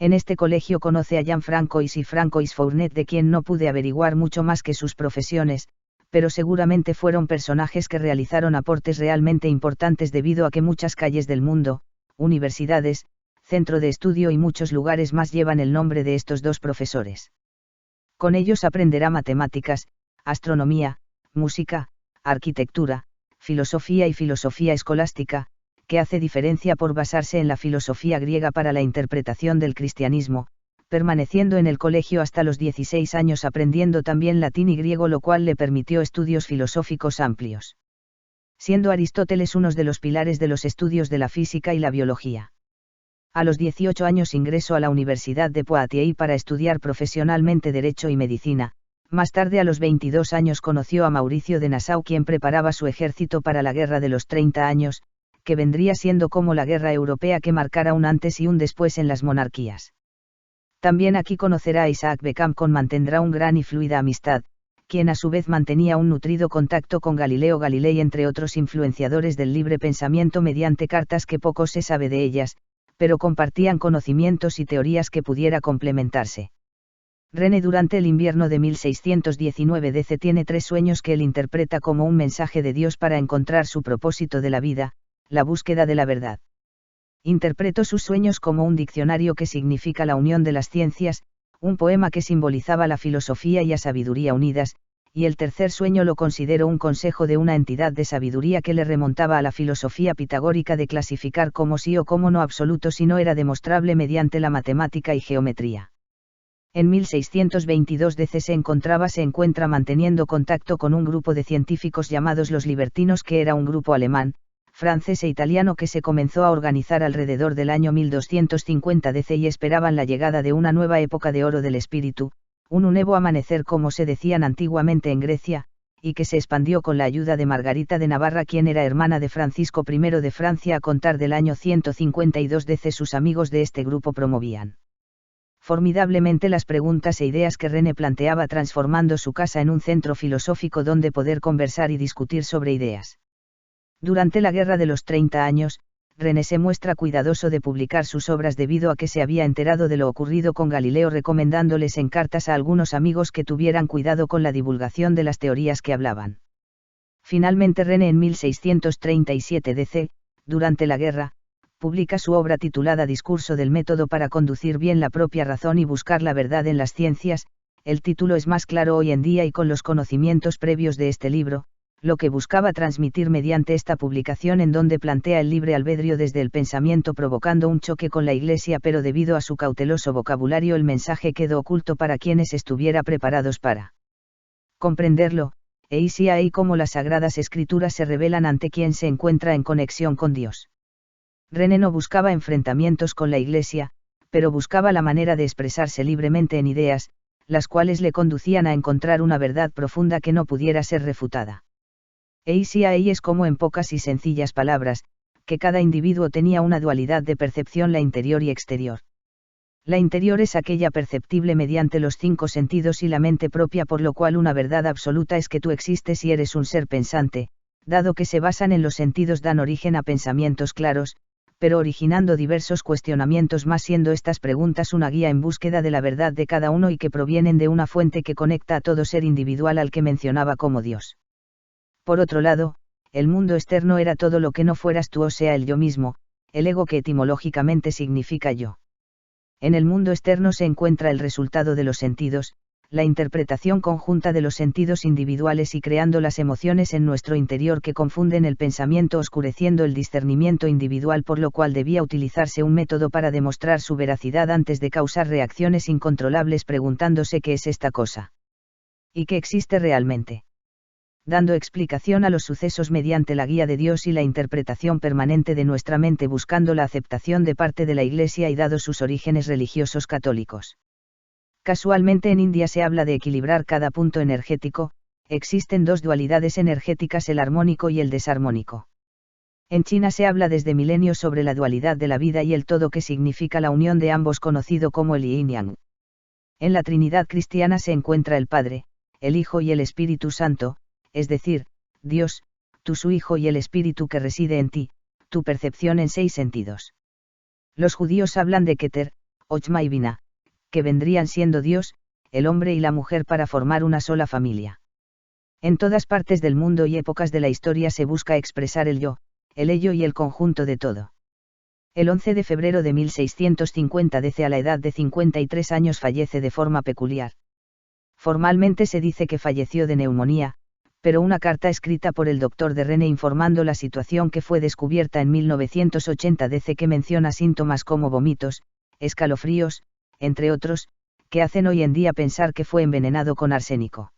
En este colegio conoce a Jean Francois y Francois Fournet, de quien no pude averiguar mucho más que sus profesiones, pero seguramente fueron personajes que realizaron aportes realmente importantes, debido a que muchas calles del mundo, universidades, centro de estudio y muchos lugares más llevan el nombre de estos dos profesores. Con ellos aprenderá matemáticas, astronomía, música, arquitectura, filosofía y filosofía escolástica, que hace diferencia por basarse en la filosofía griega para la interpretación del cristianismo, permaneciendo en el colegio hasta los 16 años aprendiendo también latín y griego, lo cual le permitió estudios filosóficos amplios. Siendo Aristóteles uno de los pilares de los estudios de la física y la biología. A los 18 años ingresó a la Universidad de Poitiers para estudiar profesionalmente Derecho y Medicina. Más tarde, a los 22 años, conoció a Mauricio de Nassau, quien preparaba su ejército para la Guerra de los 30 años, que vendría siendo como la guerra europea que marcara un antes y un después en las monarquías. También aquí conocerá a Isaac Beckham, con mantendrá un gran y fluida amistad, quien a su vez mantenía un nutrido contacto con Galileo Galilei, entre otros influenciadores del libre pensamiento, mediante cartas que poco se sabe de ellas, pero compartían conocimientos y teorías que pudiera complementarse. René durante el invierno de 1619 DC tiene 3 sueños que él interpreta como un mensaje de Dios para encontrar su propósito de la vida, la búsqueda de la verdad. Interpretó sus sueños como un diccionario que significa la unión de las ciencias, un poema que simbolizaba la filosofía y la sabiduría unidas, y el tercer sueño lo consideró un consejo de una entidad de sabiduría que le remontaba a la filosofía pitagórica de clasificar como sí o como no absoluto si no era demostrable mediante la matemática y geometría. En 1622 DC se encuentra manteniendo contacto con un grupo de científicos llamados los libertinos, que era un grupo alemán, francés e italiano que se comenzó a organizar alrededor del año 1250 DC y esperaban la llegada de una nueva época de oro del espíritu, un nuevo amanecer como se decían antiguamente en Grecia, y que se expandió con la ayuda de Margarita de Navarra, quien era hermana de Francisco I de Francia. A contar del año 152 DC sus amigos de este grupo promovían formidablemente las preguntas e ideas que René planteaba, transformando su casa en un centro filosófico donde poder conversar y discutir sobre ideas. Durante la Guerra de los 30 años, René se muestra cuidadoso de publicar sus obras debido a que se había enterado de lo ocurrido con Galileo, recomendándoles en cartas a algunos amigos que tuvieran cuidado con la divulgación de las teorías que hablaban. Finalmente René en 1637 DC, durante la guerra, publica su obra titulada Discurso del método para conducir bien la propia razón y buscar la verdad en las ciencias. El título es más claro hoy en día y con los conocimientos previos de este libro, lo que buscaba transmitir mediante esta publicación, en donde plantea el libre albedrío desde el pensamiento, provocando un choque con la Iglesia, pero debido a su cauteloso vocabulario el mensaje quedó oculto para quienes estuviera preparados para comprenderlo, y ahí como las Sagradas Escrituras se revelan ante quien se encuentra en conexión con Dios. René no buscaba enfrentamientos con la Iglesia, pero buscaba la manera de expresarse libremente en ideas, las cuales le conducían a encontrar una verdad profunda que no pudiera ser refutada. Ahí es como, en pocas y sencillas palabras, que cada individuo tenía una dualidad de percepción, la interior y exterior. La interior es aquella perceptible mediante los 5 sentidos y la mente propia, por lo cual una verdad absoluta es que tú existes y eres un ser pensante, dado que se basan en los sentidos, dan origen a pensamientos claros, pero originando diversos cuestionamientos más, siendo estas preguntas una guía en búsqueda de la verdad de cada uno y que provienen de una fuente que conecta a todo ser individual al que mencionaba como Dios. Por otro lado, el mundo externo era todo lo que no fueras tú, o sea, el yo mismo, el ego, que etimológicamente significa yo. En el mundo externo se encuentra el resultado de los sentidos, la interpretación conjunta de los sentidos individuales y creando las emociones en nuestro interior que confunden el pensamiento, oscureciendo el discernimiento individual, por lo cual debía utilizarse un método para demostrar su veracidad antes de causar reacciones incontrolables, preguntándose qué es esta cosa y qué existe realmente. Dando explicación a los sucesos mediante la guía de Dios y la interpretación permanente de nuestra mente, buscando la aceptación de parte de la Iglesia y dados sus orígenes religiosos católicos. Casualmente en India se habla de equilibrar cada punto energético. Existen 2 dualidades energéticas, el armónico y el desarmónico. En China se habla desde milenios sobre la dualidad de la vida y el todo, que significa la unión de ambos, conocido como el yin yang. En la Trinidad cristiana se encuentra el Padre, el Hijo y el Espíritu Santo, es decir, Dios, tú su Hijo y el Espíritu que reside en ti, tu percepción en 6 sentidos. Los judíos hablan de Keter, Ochma y Binah, que vendrían siendo Dios, el hombre y la mujer para formar una sola familia. En todas partes del mundo y épocas de la historia se busca expresar el yo, el ello y el conjunto de todo. El 11 de febrero de 1650 DC, a la edad de 53 años, fallece de forma peculiar. Formalmente se dice que falleció de neumonía, pero una carta escrita por el doctor de René informando la situación, que fue descubierta en 1980 DC, que menciona síntomas como vómitos, escalofríos, entre otros, que hacen hoy en día pensar que fue envenenado con arsénico.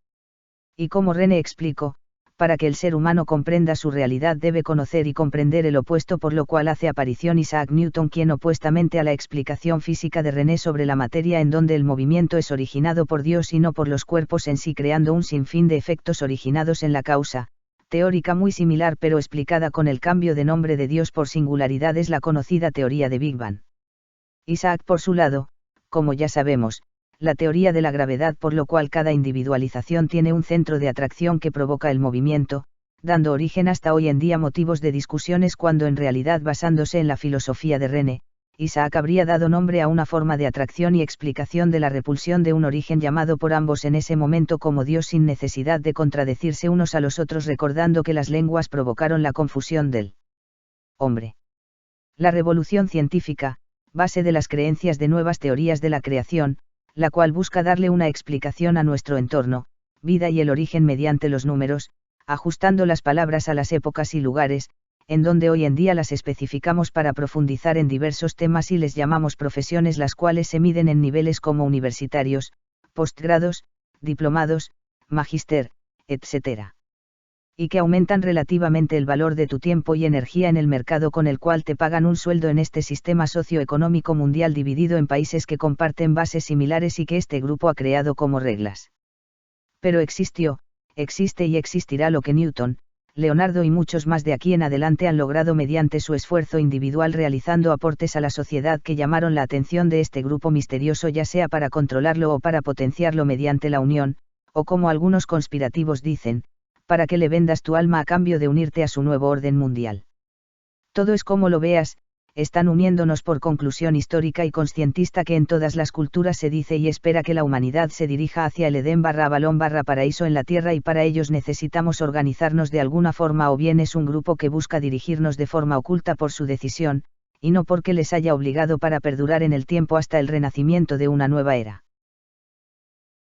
Y como René explicó, para que el ser humano comprenda su realidad debe conocer y comprender el opuesto, por lo cual hace aparición Isaac Newton, quien, opuestamente a la explicación física de René sobre la materia, en donde el movimiento es originado por Dios y no por los cuerpos en sí, creando un sinfín de efectos originados en la causa, teórica muy similar pero explicada con el cambio de nombre de Dios por singularidad, es la conocida teoría de Big Bang. Isaac, por su lado, como ya sabemos, la teoría de la gravedad, por lo cual cada individualización tiene un centro de atracción que provoca el movimiento, dando origen hasta hoy en día motivos de discusiones, cuando en realidad, basándose en la filosofía de René, Isaac habría dado nombre a una forma de atracción y explicación de la repulsión de un origen llamado por ambos en ese momento como Dios, sin necesidad de contradecirse unos a los otros, recordando que las lenguas provocaron la confusión del hombre. La revolución científica, base de las creencias de nuevas teorías de la creación, la cual busca darle una explicación a nuestro entorno, vida y el origen mediante los números, ajustando las palabras a las épocas y lugares, en donde hoy en día las especificamos para profundizar en diversos temas y les llamamos profesiones, las cuales se miden en niveles como universitarios, postgrados, diplomados, magíster, etc. Y que aumentan relativamente el valor de tu tiempo y energía en el mercado con el cual te pagan un sueldo en este sistema socioeconómico mundial dividido en países que comparten bases similares y que este grupo ha creado como reglas. Pero existió, existe y existirá lo que Newton, Leonardo y muchos más de aquí en adelante han logrado mediante su esfuerzo individual realizando aportes a la sociedad que llamaron la atención de este grupo misterioso, ya sea para controlarlo o para potenciarlo mediante la unión, o como algunos conspirativos dicen, para que le vendas tu alma a cambio de unirte a su nuevo orden mundial. Todo es como lo veas, están uniéndonos por conclusión histórica y conscientista que en todas las culturas se dice y espera que la humanidad se dirija hacia el Edén /Avalón /paraíso en la tierra, y para ellos necesitamos organizarnos de alguna forma, o bien es un grupo que busca dirigirnos de forma oculta por su decisión, y no porque les haya obligado, para perdurar en el tiempo hasta el renacimiento de una nueva era.